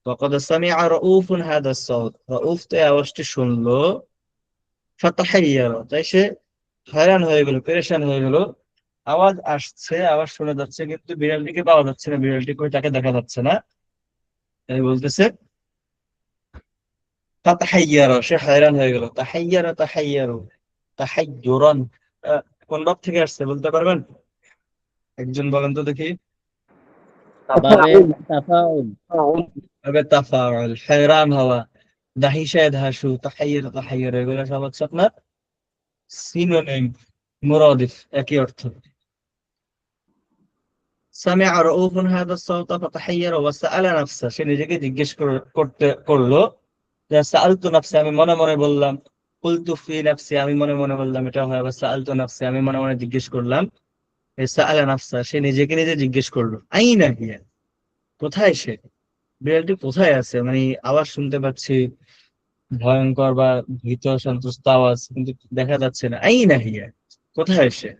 وقد سمع رؤوف هذا الصوت, রউফ তো এই আওয়াজটি শুনলো, ফাতাহাইয়ার, তাই সে হয়রান হয়ে গেল, পেরেশান হয়ে গেল। আওয়াজ আসছে, আওয়াজ শোনা যাচ্ছে, কিন্তু বিড়ালটিকে পাওয়া যাচ্ছে না, বিড়ালটি কই তাকে দেখা যাচ্ছে না। তাই বলতেছে তাহাইয়ার, সে হয়রান হয়ে গেল। তাহাইয়ার তাহাইয়ারু, তাহাইয়ুরান, কোন ভাব থেকে আসছে বলতে পারবেন? একজন বলেন তো দেখি। বাবে তাফাউল। তবে তাফাউল, হয়রান হওয়া, দাহিশা দাহাসু, তাহাইয়ার তাহাইয়ার, এগুলো সব হচ্ছে আপনার সিনোনিম, মুরাদিফ, একই অর্থ। সামিআ রাউফুন হাদা সাওতা ফাতাহাইয়ারা ওয়া সাআলা নাফসা, সে নিজেকে জিজ্ঞেস করলো, যে সাআলতু নাফসি, আমি মনে মনে বললাম, কুলতু ফি নাফসি, আমি মনে মনে বললাম, এটা হয় আবার সাআলতু নাফসি, আমি মনে মনে জিজ্ঞেস করলাম। এই সাআলা নাফসা, সে নিজেকে নিজে জিজ্ঞেস করলো, আইনা হিয়া, কোথায় সে, বিড়ালটি কোথায় আছে, মানে আওয়াজ শুনতে পাচ্ছি, ভয়ঙ্কর বা ভীত সন্ত্রস্ত আওয়াজ, কিন্তু দেখা যাচ্ছে না, আইনা হিয়া, কোথায় সে।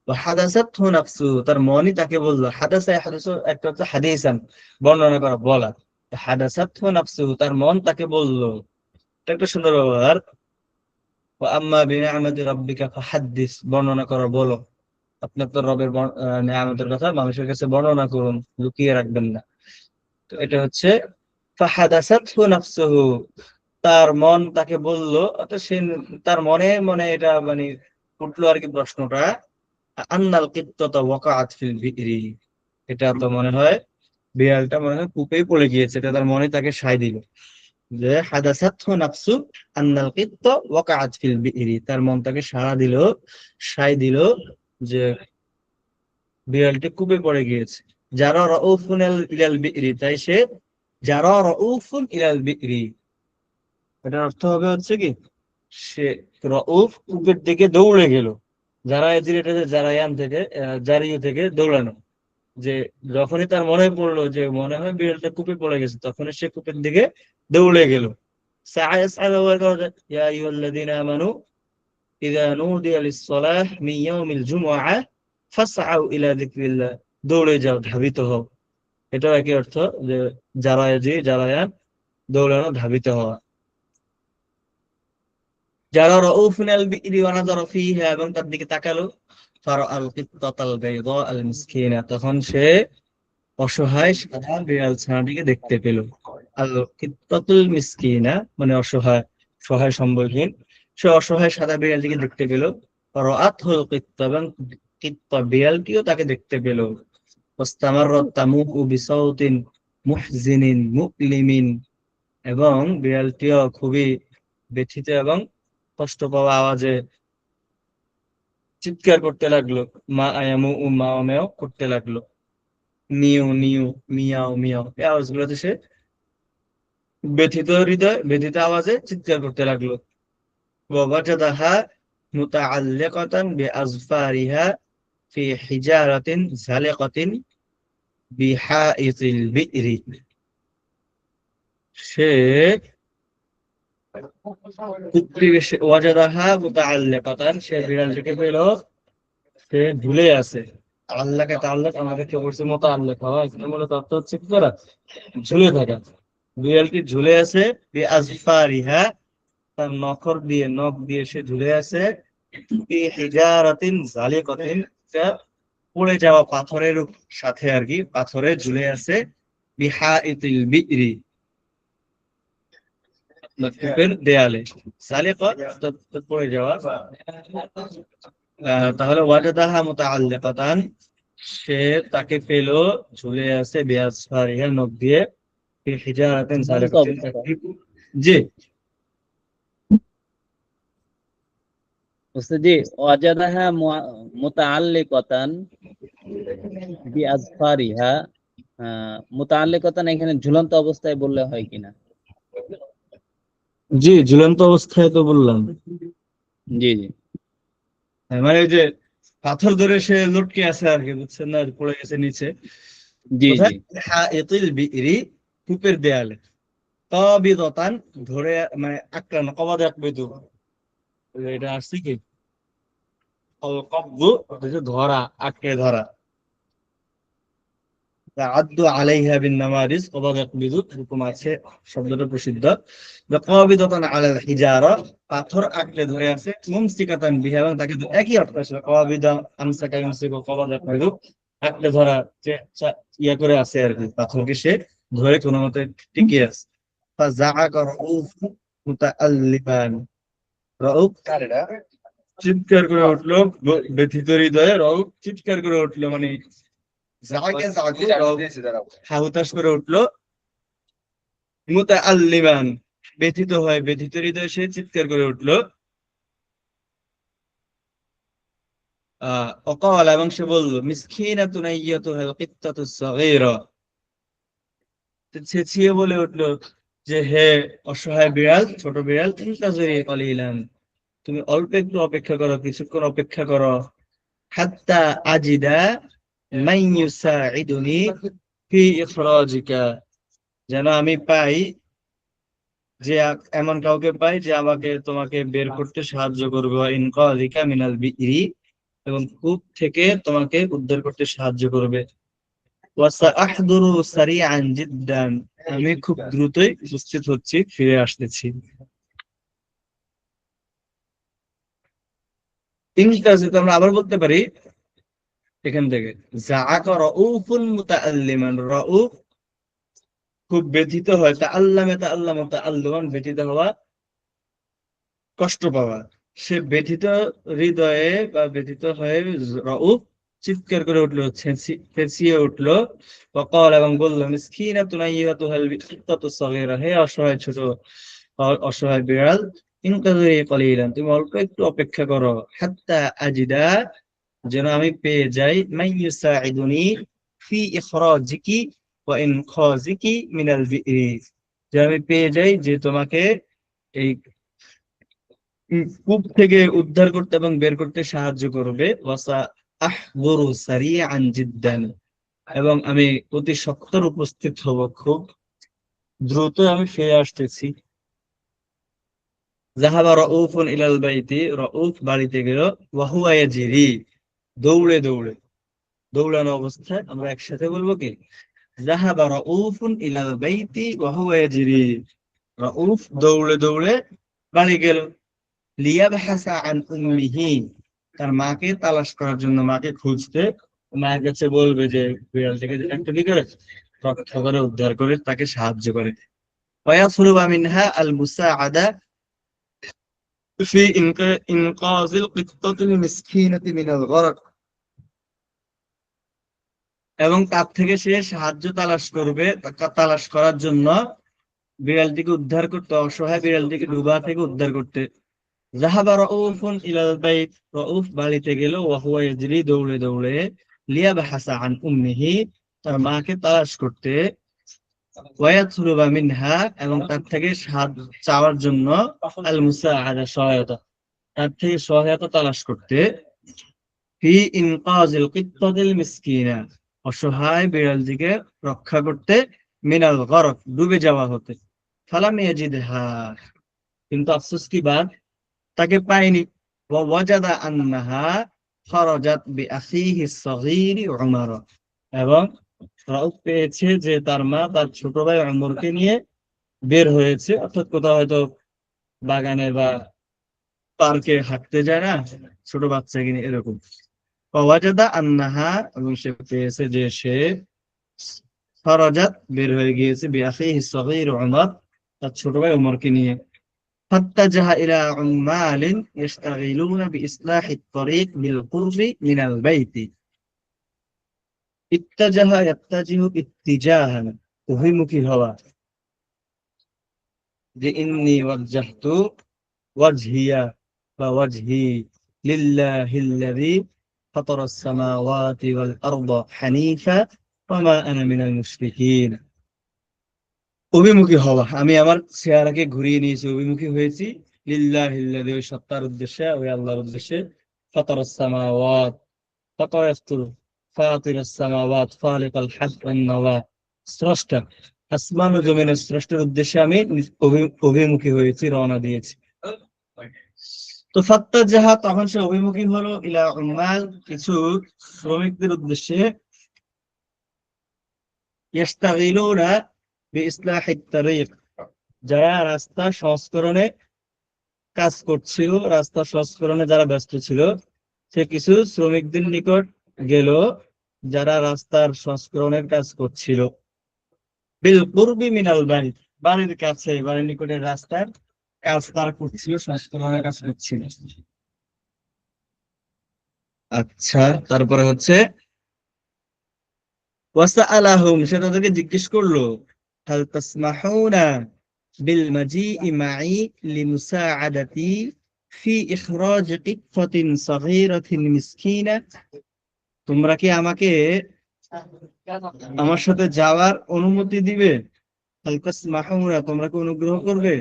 হাদাসাতহু নাফসু, তার মনই তাকে বললো, হাদাসা ইয়াহদাসু একটা হচ্ছে হাদিসান, বর্ণনা করা, বলা। হাদাসাতহু নাফসু, তার মন তাকে বললো, এটা একটা সুন্দর ব্যবহার। ওয়া আম্মা বিনিআমাতি রাব্বিকা ফাহাদ্দিস, বর্ণনা করো, বলো। আপনার তো রবের নিয়ামতের কথা মানুষের কাছে বর্ণনা করুন, লুকিয়ে রাখবেন না। তো এটা হচ্ছে ফাহাদাসাতহু নাফসুহু, তার মন তাকে বলল, অর্থাৎ সে, তার মনে মনে এটা মানে উঠলো আর কি প্রশ্নটা, আন্নাল কিত্তাতা ওয়াকাআত ফিল বি'রি, এটা তো মনে হয় বিড়ালটা মনে হয় কূপেই পড়ে গিয়েছে, এটা তার মনে তাকে সায় দিল, যে হাদাসাতহু নাফসু আন্নাল কিত্তা ওয়াকাআত ফিল বি'রি, তার মন তাকে সাড়া দিল, সায় দিল, যে বিড়ালটি কূপে পড়ে গিয়েছে। যারা রাউফুন ইলাল বি'রি, তাই সে, যারা রাউফুন ইলাল বি'রি, এটার অর্থ হবে হচ্ছে কি, সে, রাউফ কূপের দিকে দৌড়ে গেল। যারা এজির, এটা যে জারায়ান থেকে, জারিয়ু থেকে দৌড়ানো, যে যখনই তার মনে পড়লো যে মনে হয় বিড়ালটা কূপে পড়ে গেছে, তখনই সে কূপের দিকে দৌড়ে গেল। সাআ ইয়াসআ ব্যবহার করা যায়, ইয়া আইয়ুহাল্লাযীনা আমানু ইযা নুদিয়া লিস-সালাহ মিন ইয়াউমিল জুমআহ ফাসআউ ইলা যিকরিল্লাহ, দৌড়ে যাও, ধাবিত হও, এটাও একই অর্থ, যে জারায়াজি, জারায়ান, দৌড়ানো, ধাবিত হওয়া। যারা রাউফুন আল বি'রি ওয়া নাযারা ফীহা, এবং তার দিকে তাকালো, ফারাআল কিত্তাতাল বাইদা আল মিসকিনা, তখন সে অসহায় সাদা বিড়াল ছানাটিকে দেখতে পেল। আল কিত্তাতুল মিসকিনা, মানে অসহায়, সহায় সম্বলহীন, সে অসহায় সাদা বিড়ালটিকে দেখতে পেল। রাআতহুল কিত্তা, এবং কিত্তা বিড়ালটিও তাকে দেখতে পেল। ওয়াস্তামাররাত তামুহু বিসাউতিন মুহজিনিন মুকলিমিন, এবং বিড়ালটিও খুবই ব্যথিত এবং কষ্ট পাওয়া আওয়াজে চিৎকার করতে লাগলো, মা আয়ামু ও মা মেও করতে লাগলো, নিউ নিউ, মিয়াও মিয়াও, এই আওয়াজগুলোতে সে ব্যথিত হৃদয়, ব্যথিত আওয়াজে চিৎকার করতে লাগলো। ওয়াজাদাহা মুতাআল্লিকাতান বিআজফারিহা ফি হিজারাতিন জালিকাতিন বিহাইতিল বি'রি, সে ওয়াজাদাহা মুতাআল্লিকাতান, সে বিড়ালটিকে পেল, সে ঝুলে আছে। আল্লাহকে তাআল্লাক আমাদের কি করছে, মুতাআল্লিক হওয়া, এখানে মূলত অর্থ হচ্ছে কি করা, ঝুলে থাকা। বিড়ালটি ঝুলে আছে, বিআজফারিহা, তার নখর দিয়ে, নখ দিয়ে সে ঝুলে আছে, ফি হিজারাতিন জালিকাতিন, এটা পড়ে যাওয়া পাথরের সাথে আর কি, পাথরে ঝুলে আছে, বিহাইতিল বি'রি, কূপের দেয়ালে। সালিকা পড়ে যাওয়া। তাহলে ওয়াজাদাহা মুতাআল্লিকাতান, সে তাকে পেল ঝুলে আছে বিআসফারিহা, নখ দিয়ে, ফি হিজারাতিন ঝুলন্ত সালিকাতিন, অবস্থায়। জি বলছে জি, ওয়াজাদাহা মুতাআল্লিকাতান বিআজফারিহা। মুতাআল্লিকাতান এখানে ঝুলন্ত অবস্থায় বললে হয় কিনা? জি, ঝুলন্ত অবস্থায় তো বললাম। জি জি মানে ওই যে পাথর ধরে সে লটকে আছে আর কি, বুঝছেন না, পড়ে গেছে নিচে। জি জি কোথায়? হাইতিল বিইরি, কূপের দেয়ালে। কাবিদাতান, ধরে, মানে আঁকড়ানো, কবাদ আকবিদু, এটা আসছে কি আল কবদু, ধরা, আঁকড়ে ধরা। আদ্দু আলাইহা বিন নামারিজ, কবাদ আকবিদু এরকম আছে, শব্দটা প্রসিদ্ধ। কাবিদাতান আলাল হিজারা, পাথর আঁকড়ে ধরে আছে, মুমসিকাতান বিহা, এবং তাকে একই অর্থ ছিল, কাবিদা আমসাকা ইউমসিকু, কবাদ আকবিদু আঁকড়ে ধরা, যে ইয়া করে আছে আর কি, পাথরকে সে ধরে কোনো মতে টিকিয়ে আছে। ফাজাআকা রাউফ মুতাআল্লিবান, রাউফ চিৎকার করে উঠলো, ব্যথিত হৃদয়ে রাউফ চিৎকার করে উঠলো, মানে জাগে জাগে রাউফ হাহুতাশ করে উঠলো, মুতাআল্লিবান ব্যথিত হয়, ব্যথিত হৃদয়ে সে চিৎকার করে উঠলো। অকাল, এবং সে বলল, মিসকিনাতুন আইয়াতুহাল কিত্তাতুস সাগীরা, চেঁচিয়ে বলে উঠলো যে, হে অসহায় বিড়াল, ছোট বিড়াল, ইনতাজিরি কলিলান, তুমি অল্প একটু অপেক্ষা করো, কিছুক্ষণ অপেক্ষা করো। হাত্তা আজিদা মান ইউসাইদুনি ফি ইখরাজিকা, যেন আমি পাই, যে এমন কাউকে পাই যে আমাকে, তোমাকে বের করতে সাহায্য করবে, ইনকাযিকা মিনাল বিইরি, এবং কূপ থেকে তোমাকে উদ্ধার করতে সাহায্য করবে। ওয়াসাআহদুরু সারিআন জিদ্দান, আমি খুব দ্রুতই উপস্থিত হচ্ছি, ফিরে আসতেছি। ইংরেজিতে আমরা আবার বলতে পারি এখান থেকে, জাআকা রাউফুন মুতাআল্লিমান, রাউফ খুব ব্যথিত হয়, তাআল্লামান ব্যথিত হওয়া, কষ্ট পাওয়া। সে ব্যথিত হৃদয়ে বা ব্যথিত হয়ে রাউফ চিৎকার করে উঠলো, চেঁচিয়ে উঠলো। ওয়াকাল, এবং বলল, মিসকিনাতুন আইয়াতুহাল বিত্তাতুস সাগীরা, হে অসহায় ছোট, অসহায় বিড়াল, ইনতাযিরি কলিলান, তুমি অল্প একটু অপেক্ষা করো। হাত্তা আজিদা, যেন আমি পেয়ে যাই, মান ইউসাইদুনি ফি ইখরাজিকি ওয়া ইনকাযিকি মিনাল বিইরি, যে আমি পেয়ে যাই যে তোমাকে এই কূপ থেকে উদ্ধার করতে এবং বের করতে সাহায্য করবে। ওয়াসা আহদুরু সারিআন জিদ্দান, এবং আমি অতি সত্বর উপস্থিত হব, খুব দ্রুত আমি ফিরে আসতেছি। যাহাবা রাউফুন ইলাল বাইতি, রাউফ বাড়িতে গেল, ওয়া হুয়া ইয়াজরি, দৌড়ে দৌড়ে, দৌড়ানো অবস্থায়। আমরা একসাথে বলবো কি, যাহাবা রাউফুন ইলাল বাইতি ওয়া হুয়া ইয়াজরি, রাউফ দৌড়ে দৌড়ে বাড়ি গেল। লিয়াবহাসা আন উম্মিহি, তার মাকে তালাশ করার জন্য, মাকে খুঁজতে, মায়ের কাছে বলবে যে বিড়ালটাকে একটা কি করে রক্ষা করে, উদ্ধার করে, তাকে সাহায্য করে। ওয়ায়াসলুবা মিনহা আল মুসাআদা ফি ইনকাযিল কিত্তাতিল মিসকিনাতি মিনাল গরক, এবং তার থেকে সে সাহায্য তালাশ করবে, তালাশ করার জন্য, বিড়ালটিকে উদ্ধার করতে, অসহায় বিড়ালটিকে ডুবা থেকে উদ্ধার করতে। যাহাবা রাউফুন ইলাল বাইত, রাউফ বাড়িতে গেল, ওয়া হুয়া ইয়াজরি, দৌড়ে দৌড়ে, লিয়াবহাসা আন উম্মিহি, তার মাকে তালাশ করতে, ওয়ায়াতলুবা মিনহা, এবং তার থেকে সাহায্য চাওয়ার জন্য, আল মুসাআদা, সহায়তা, তার থেকে সহায়তা তালাশ করতে। ফি ইনকাযিল কিত্তাতিল মিসকিনা, অসহায় বিড়ালটিকে রক্ষা করতে, মিনাল গরক, ডুবে যাওয়া হতে। ফালাম ইয়াজিদহা, কিন্তু আফসোস কি বাত, তাকে পায়নি। ওয়াজাদা আন্নাহা খারাজাত বিআখিহি আস-সাগীর উমর, এবং রাউফ পেয়েছে যে তার মা তার ছোট ভাই উমরকে নিয়ে বের হয়েছে, অর্থাৎ কোথাও হয়তো বাগানে বা পার্কে হাঁটতে যায় না, ছোট বাচ্চাকে নিয়ে, এরকম। ওয়াজাদা আন্নাহা, এবং সে পেয়েছে যে সে খারাজাত বের হয়ে গিয়েছে, বিআখিহি আস-সাগীর উমর, তার ছোট ভাই উমরকে নিয়ে। فاتجه إلى عمال يشتغلون بإصلاح الطريق بالقرب من البيت. اتجه يتجه اتجاها অভিমুখী হওয়া যে إني وجهت وجهي ووجهي لله الذي فطر السماوات والأرض حنيفا وما أنا من المشركين অভিমুখী হওয়া আমি আমার চেহারাকে ঘুরিয়ে নিয়েছি অভিমুখী হয়েছি লিল্লাহিল্লাযী ওই সত্তার উদ্দেশ্যে ওই আল্লাহর উদ্দেশ্যে ফাতারাস সামাওয়াত ফাতারাস্তুল ফাতিরাস সামাওয়াত ফালিকাল হাব ওয়ান নাওয়া স্রষ্টা আসমান ও জমিনের স্রষ্টার উদ্দেশ্যে আমি অভিমুখী হয়েছি রওনা দিয়েছি তো ফাত্তাজাহা তখন সে অভিমুখী হলো ইলা উম্মাল কিছু শ্রমিকদের উদ্দেশ্যে ইয়াস্তাগিলুনা বিইসলাহিত তারিক যারা রাস্তা সংস্করণে কাজ করছিল রাস্তা সংস্করণে যারা ব্যস্ত ছিল সে কিছু শ্রমিকদের নিকট গেল যারা রাস্তার সংস্করণের কাজ করছিল বিল কুরবি মিনাল বাইত বাড়ির কাছে বাড়ির নিকটে রাস্তার কাজ তারা করছিল সংস্করণের কাজ করছিল আচ্ছা তারপরে হচ্ছে ওয়াসআলাহুম সে তাদেরকে জিজ্ঞেস করলো হাল তাসমাহুনা বিল মাজিই মাই লিমুসাআদাতি ফি ইখরাজ কিফাতিন সাগীরাতিন মিসকিনা তোমরা কি আমাকে আমার সাথে যাওয়ার অনুমতি দিবে হাল তাসমাহুনা তোমরা কি অনুগ্রহ করবে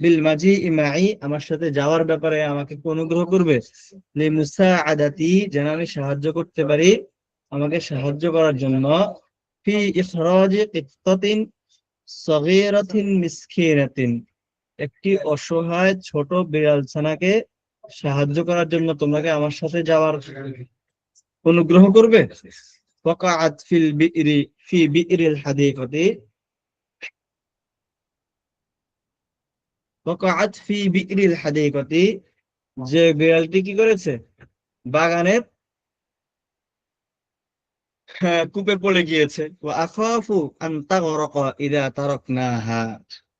বিল মাজিই মাই আমার সাথে যাওয়ার ব্যাপারে আমাকে কি অনুগ্রহ করবে লিমুসাআদাতি যেন আমি সাহায্য করতে পারি আমাকে সাহায্য করার জন্য ফি ইখরাজ কিফাতিন সাগীরাতিন মিসকিনাতিন একটি অসহায় ছোট বিড়ালছানাকে সাহায্য করার জন্য তোমরা কি আমার সাথে যাওয়ার অনুগ্রহ করবে ওয়াকাআত ফিল বি'রি ফি বি'রিল হাদীকাতি ওয়াকাআত ফি বি'রিল হাদীকাতি যে বিড়ালটি কি করেছে বাগানের কূপে পড়ে গিয়েছে ওয়া আখাফু আন তাগরাকা ইযা তারাকনাহা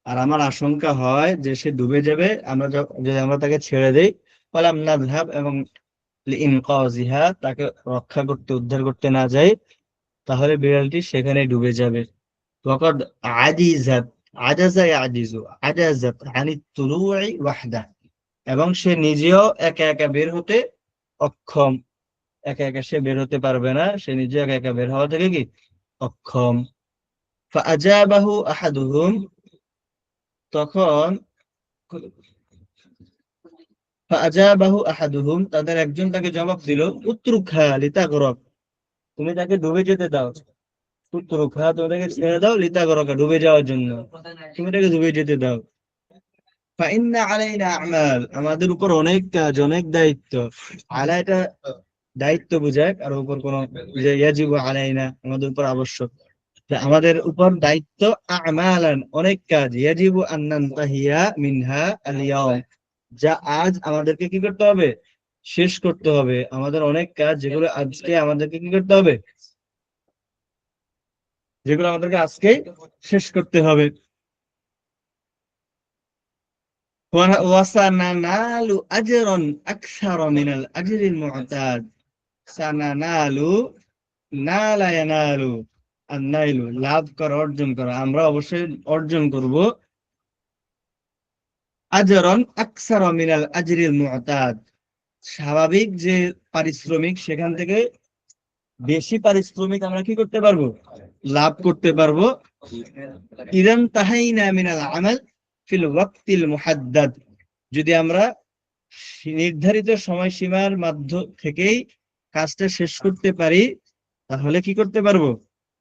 আর আমার আশঙ্কা হয় যে সে ডুবে যাবে আমরা যদি আমরা তাকে ছেড়ে দেই ফালাম নাযহাব এবং লিইনকাযিহা তাকে রক্ষা করতে উদ্ধার করতে না যাই তাহলে বিড়ালটি সেখানে ডুবে যাবে ওয়াকাদ আদিজাত আজাজা ইয়াজিজু আজাজাত আনিত তুলুই ওয়াহদা এবং সে নিজেও একা একা বের হতে অক্ষম একা একা সে বের হতে পারবে না সে নিজে একা একা বের হওয়া থেকে কি অক্ষম ফাআজাবাহু আহাদুহুম তখন ফাআজাবাহু আহাদুহুম তাদের একজন তাকে জবাব দিল উতরুকহা লিতাগরাক তুমি তাকে ডুবে যেতে দাও উতরুকহা তুমি তাকে ছেড়ে দাও লিতাগরাকা ডুবে যাওয়ার জন্য তুমি তাকে ডুবে যেতে দাও ফাইন্না আলাইনা আমাল আমাদের উপর অনেক কাজ অনেক দায়িত্ব আলা এটা দায়িত্ব বোঝায় আর উপর কোন যে ইয়াজিবু আলাইনা আমাদের উপর আবশ্যক আমাদের উপর দায়িত্ব আমালান অনেক কাজ ইয়াজিবু আন নানতাহিয়া মিনহা আল ইয়াউম যা আজ আমাদেরকে কি করতে হবে শেষ করতে হবে আমাদের অনেক কাজ যেগুলো আজকে আমাদেরকে কি করতে হবে যেগুলো আমাদেরকে আজকে শেষ করতে হবে ওয়াসানানালু আজরান আকসারা মিনাল আজরিল মু'তাদ সানানালু নালা ইয়ানালু আন-নাইলু লাভ করা অর্জন করা আমরা অবশ্যই অর্জন করব আজরান আকসারা মিনাল আজরিল মু'তাদ স্বাভাবিক যে পারিশ্রমিক সেখান থেকে বেশি পারিশ্রমিক আমরা কি করতে পারবো লাভ করতে পারবো ইদান তাহাইনা মিনাল আমাল ফিল ওয়াক্তিল মুহাদ্দাদ যদি আমরা নির্ধারিত সময়সীমার মাধ্যম থেকেই কাজটা শেষ করতে পারি তাহলে কি করতে পারবো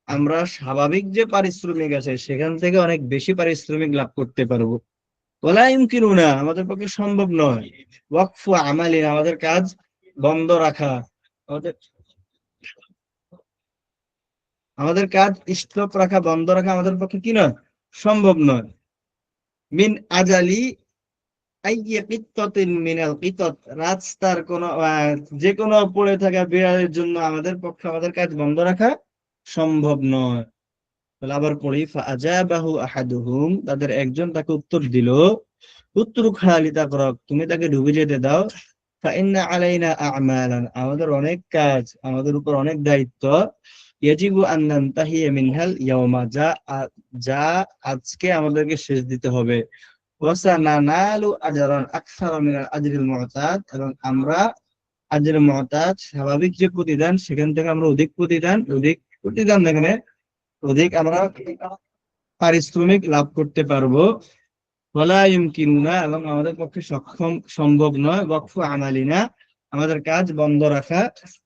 আমরা স্বাভাবিক যে পারিশ্রমিক আছে সেখান থেকে অনেক বেশি পারিশ্রমিক লাভ করতে পারবো ওয়ালা ইমকিনুনা আমাদের পক্ষে সম্ভব নয় ওয়াকফু আমালিন আমাদের কাজ বন্ধ রাখা আমাদের কাজ স্টপ রাখা বন্ধ রাখা আমাদের পক্ষে কি নয় সম্ভব নয় মিন আজালি আইয়ি কিত্তাতিন মিনাল কিত্তাত রাস্তার কোন যে কোনো পড়ে থাকা বিড়ালের জন্য আমাদের পক্ষে আমাদের কাজ বন্ধ রাখা সম্ভব নয় তাহলে আবার পড়ি ফাআজাবাহু আহাদুহুম তাদের একজন তাকে উত্তর দিল উতরুকহা লিতাকরাক, তুমি তাকে ডুবে যেতে দাও। ফাইন্না আলাইনা আমালান, আমাদের অনেক কাজ, আমাদের উপর অনেক দায়িত্ব। ইয়াজিবু আন নানতাহিয়া মিনহাল ইয়াওমা, যা আজকে আমাদেরকে শেষ দিতে হবে। ওয়াসানানালু আজরান আকসারা মিনাল আজরিল মুতাদ, এবং আমরা আজরে মুতাদ, স্বাভাবিক যে প্রতিদান, সেখান থেকে আমরা অধিক প্রতিদান এখানে অধিক আমরা পারিশ্রমিক লাভ করতে পারবো। ওয়ালা ইউমকিনুনা, এবং আমাদের পক্ষে সম্ভব নয়, ওয়াকফু আমালিনা, আমাদের কাজ বন্ধ রাখা,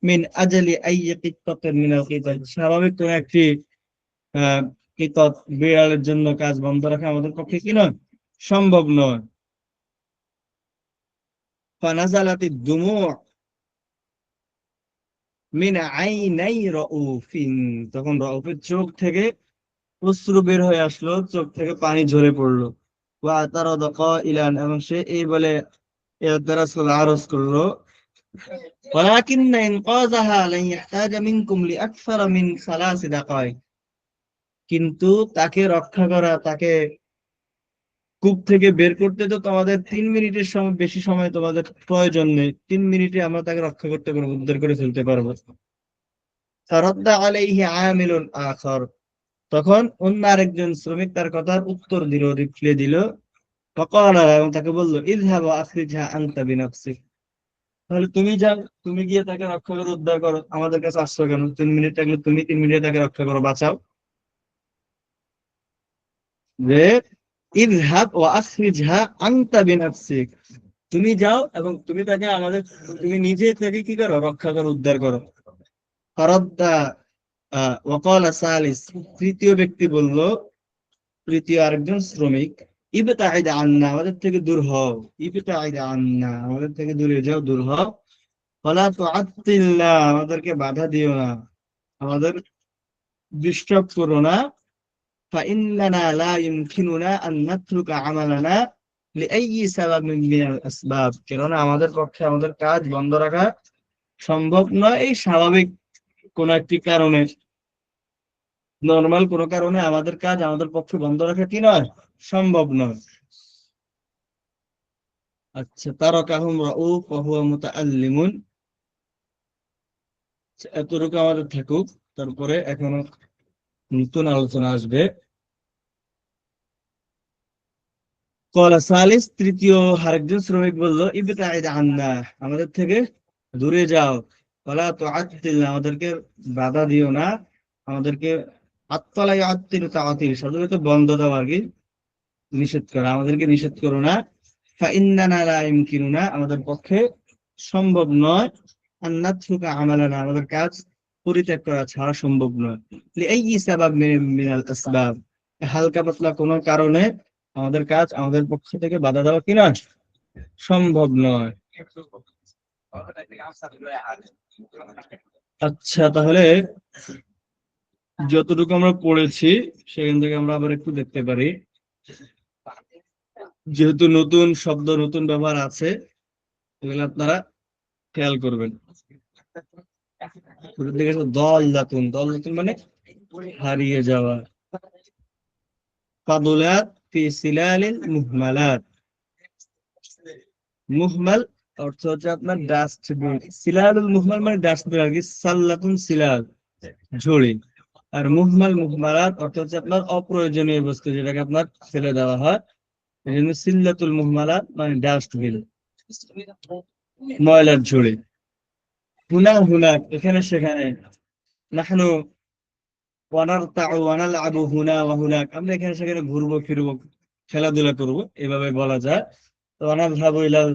মিন আজলি আইয়ি কিত্তাতিন মিনাল কিতাব, স্বাভাবিক কোন একটি কিতাব বিড়ালের জন্য কাজ বন্ধ রাখা আমাদের পক্ষে কি নয়, সম্ভব নয়। ফানাজালাতিদ দুমু মিন আইনাই রাউফিন, তখন রাউফের চোখ থেকে অশ্রু বের হয়ে আসলো, চোখ থেকে পানি ঝরে পড়লো। ওয়া আতারাদা কাইলান, এবং সে এই বলে এতরাজ করলো, আরজ করলো, ওয়ালাকিন্না ইনকাযাহা লান ইয়াহতাজা মিনকুম লিআকসারা মিন সালাসি দাকাইক, কিন্তু তাকে রক্ষা করা, তাকে কূপ থেকে বের করতে তো তোমাদের 3 মিনিটের সময় বেশি সময় তোমাদের প্রয়োজন নেই, 3 মিনিটে আমরা তাকে রক্ষা করতে পারবো, উদ্ধার করে ফেলতে পারবো। ফারাদ্দা আলাইহি আমিলুন আখার, তখন অন্য আরেকজন শ্রমিক তার কথার উত্তর দিল, রিপ্লাই দিল। ফাকালা, এবং তাকে বললো, ইযহাব ওয়া আখরিজহা আনতা বিনাফসিক, তাহলে তুমি যাও, তুমি গিয়ে তাকে রক্ষা করো, উদ্ধার করো, আমাদের কাছে আসছো কেন? 3 মিনিট থাকলে তুমি 3 মিনিটে তাকে রক্ষা করো, বাঁচাও। যে ইযহাব ওয়া আখরিজহা আনতা বিনাফসিক, তুমি যাও এবং তুমি তাকে তুমি নিজে থেকে কি করো, রক্ষা করো, উদ্ধার করো। ফারাদ্দা ওয়াকালা সালিস, তৃতীয় ব্যক্তি বলল, তৃতীয় আরেকজন শ্রমিক, ইবতাইদ আন্না, আমাদের থেকে দূর হও, ইবতাইদ আন্না, আমাদের থেকে দূরে যাও, দূর হও। ওয়ালা তুআত্তিলনা, আমাদেরকে বাধা দিও না, আমাদের ডিস্টার্ব করো না। ফাইন্নানা লা ইউমকিনুনা আন নাতরুকা আমালানা লিআইয়ি সাবাবিন মিনাল আসবাব, কেননা আমাদের পক্ষে আমাদের কাজ বন্ধ রাখা সম্ভব নয় এই স্বাভাবিক কোন একটি কারণে, নরমাল কোনো কারণে আমাদের কাজ আমাদের পক্ষে বন্ধ রাখা কি নয়, সম্ভব নয়। আচ্ছা, তারাকাহুম রাউফ ওয়া হুয়া মুতাআল্লিমুন, এতটুকু আমাদের থাকুক, তারপরে এখনো নতুন আলোচনা আসবে। কলা সালিস, তৃতীয় আরেকজন শ্রমিক বলল, ইবতাইদ আন্না, আমাদের থেকে দূরে যাও। কলা তুআত্তিলনা, আমাদেরকে বাধা দিও না, আমাদেরকে আত্তালা ইয়াত্তিলু তাআতিল, সাধারণত বন্ধ দেওয়া আর কি, নিষেধ করা, আমাদেরকে নিষেধ করো না। ফাইন্নানা লা ইউমকিনুনা, আমাদের পক্ষে সম্ভব নয়, আন নাতরুকা আমালানা, আমাদের কাজ পরিত্যাগ করা ছাড়া সম্ভব নয়। লিআইয়ি সাবাব মিনাল আসবাব, হালকা পাতলা কোনো কারণে আমাদের কাজ আমাদের পক্ষ থেকে বাধা দেওয়া কি নয়, সম্ভব নয়। আচ্ছা, তাহলে যতটুকু আমরা পড়েছি সেখান থেকে আমরা আবার একটু দেখতে পারি, যেহেতু নতুন শব্দ নতুন ব্যবহার আছে, এগুলো আপনারা খেয়াল করবেন। শুরুর দিকে দল লাতুন মানে হারিয়ে যাওয়া। ফাদুলাত ফি সিলালিল মুহমালাত, মুহমাল অর্থ হচ্ছে আপনার ডাস্টবিন, সিলালুল মুহমাল মানে ডাস্টবিন আর কি, সাল্লাতুন সিলাল ঝুড়ি, আর মুহমালাত অর্থ হচ্ছে আপনার অপ্রয়োজনীয় বস্তু, যেটাকে আপনার ফেলে দেওয়া হয়, এই জন্য সিল্লাতুল মুহমালাত মানে ডাস্টবিন, ময়লার ঝুড়ি। হুনাক, এখানে সেখানে। নাহনু ওয়ানারতাউ ওয়ানালআবু হুনা ওয়া হুনাক, আমরা এখানে সেখানে ঘুরবো ফিরবো, খেলাধুলা করব, এভাবে বলা যায়। তো ওয়ানাযহাবু ইলাল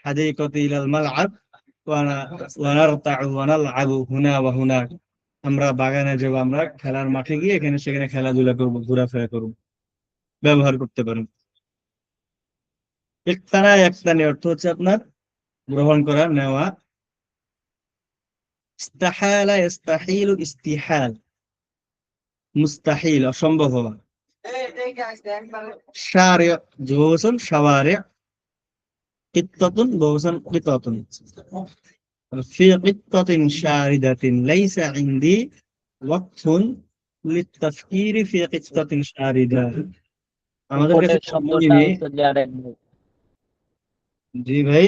হাদিকাতি ইলাল মালআব ওয়ানারতাউ ওয়ানালআবু হুনা ওয়া হুনাক, আমরা বাগানে যাব, আমরা খেলার মাঠে গিয়ে এখানে সেখানে খেলাধুলা করব, ঘোরাফেরা করব, ব্যবহার করতে পারেন। একতানি অর্থ হচ্ছে আপনার গ্রহণ করা, নেওয়া। ইস্তাহালা ইস্তাহিলু ইস্তিহাল, মুস্তাহিল অসম্ভব হওয়া। শারি'আ বহুবচন শাওয়ারি', কিত্তাতুন বহুবচন কিতাতুন। ফি কিত্তাতিন শারিদাতিন লাইসা ইনদি ওয়াক্তুন লিত্তাফকিরি ফি কিত্তাতিন শারিদা, আমাদের কাছে ইম্পোর্টেড শব্দটা সময় নেই। হচ্ছে ল্যারেন, জি ভাই,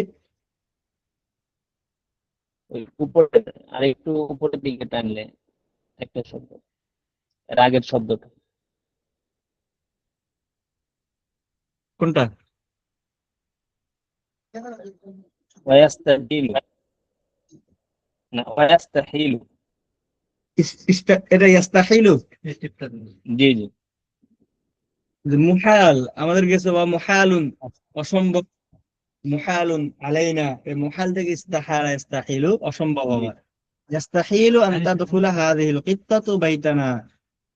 ওই উপরে আর একটু উপরের দিকে টানলে একটা শব্দ, এর আগের শব্দটা। কোনটা? ওয়াস্তাহিলু, না ওয়াস্তাহিলু। এটা ইয়াস্তাহিলু, জি জি। যে মুহাল আমাদের কাছে, বা মুহালুন অসম্ভব, মুহালুন আলাইনা, এই মুহাল থেকে ইস্তাহালা ইস্তাহিলু অসম্ভব জি হওয়া। ইয়াস্তাহিলু আন তাদখুলা হাযিহিল কিত্তাতু বাইতানা,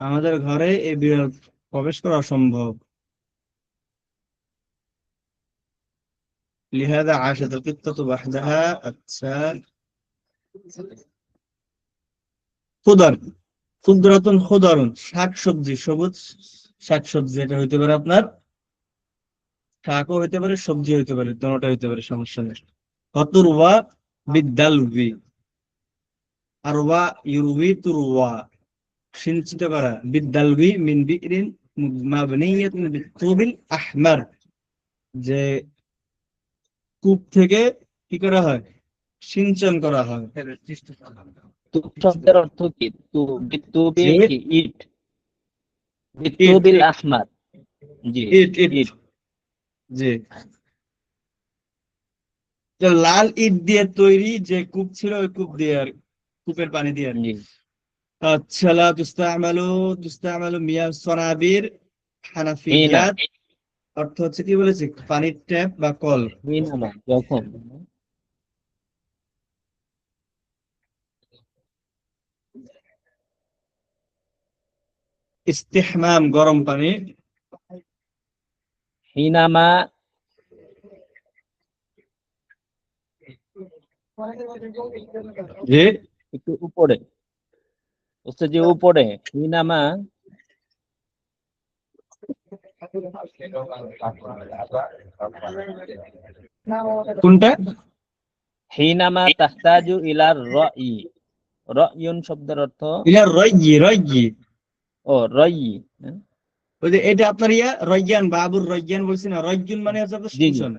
আমাদের ঘরে এই বিড়াল প্রবেশ করা অসম্ভব। লিহাযা আশাত আল কিত্তাতু ওয়াহদাহা। আচ্ছা, খুদার, খুদরাতুন খুদারুন, শাকসবজি, সবুজ শাকসবজি, এটা হইতে পারে আপনার শাকও হইতে পারে, সবজি হইতে পারে, দুটোটা হইতে পারে, সমস্যা নেই। ফতুরওয়া বিদ্দালবি, আর ওয়া ইউরবি তুরওয়া, সিঞ্চিত করা, বিদ্দালবি মিন বিইরিন মাবনিয়াতিন বিতুবিল আহমার, যে কূপ থেকে কি করা হয়, সিঞ্চন করা হয়। তুব শব্দের অর্থ কি? বিতুবি যে কি? ইট, ইট, বিতুবিল আহমার। জি, ইট ইট, ইট। জি, তো লাল ইট দিয়ে তৈরি যে কূপ ছিল, ওই কূপ দিয়ে আর, কূপের পানি দিয়ে আর কি। জি। আচ্ছা, লা তুস্তামালু মিয়া সনাবির হিনা, হানাফিয়াত, অর্থ হচ্ছে কি বলেছি, পানির ট্যাপ বা কল। হিনা যখন। ইস্তিহমাম গরম পানি। হিনামা, যে একটু উপরে, হচ্ছে যে উপরে, হিনামা কোনটা? হিনামা তাহতাজু ইলার রাই। রায়ুন শব্দের অর্থ ইলা রয়্যি, রয়্যি, ও রাই। হ্যাঁ? ওই যে এটা আপনার ইয়া রয়্যান, বাবুর রয়্যান বলছি না, রয়্যুন মানে হচ্ছে আপনার জি জি সিঞ্চন।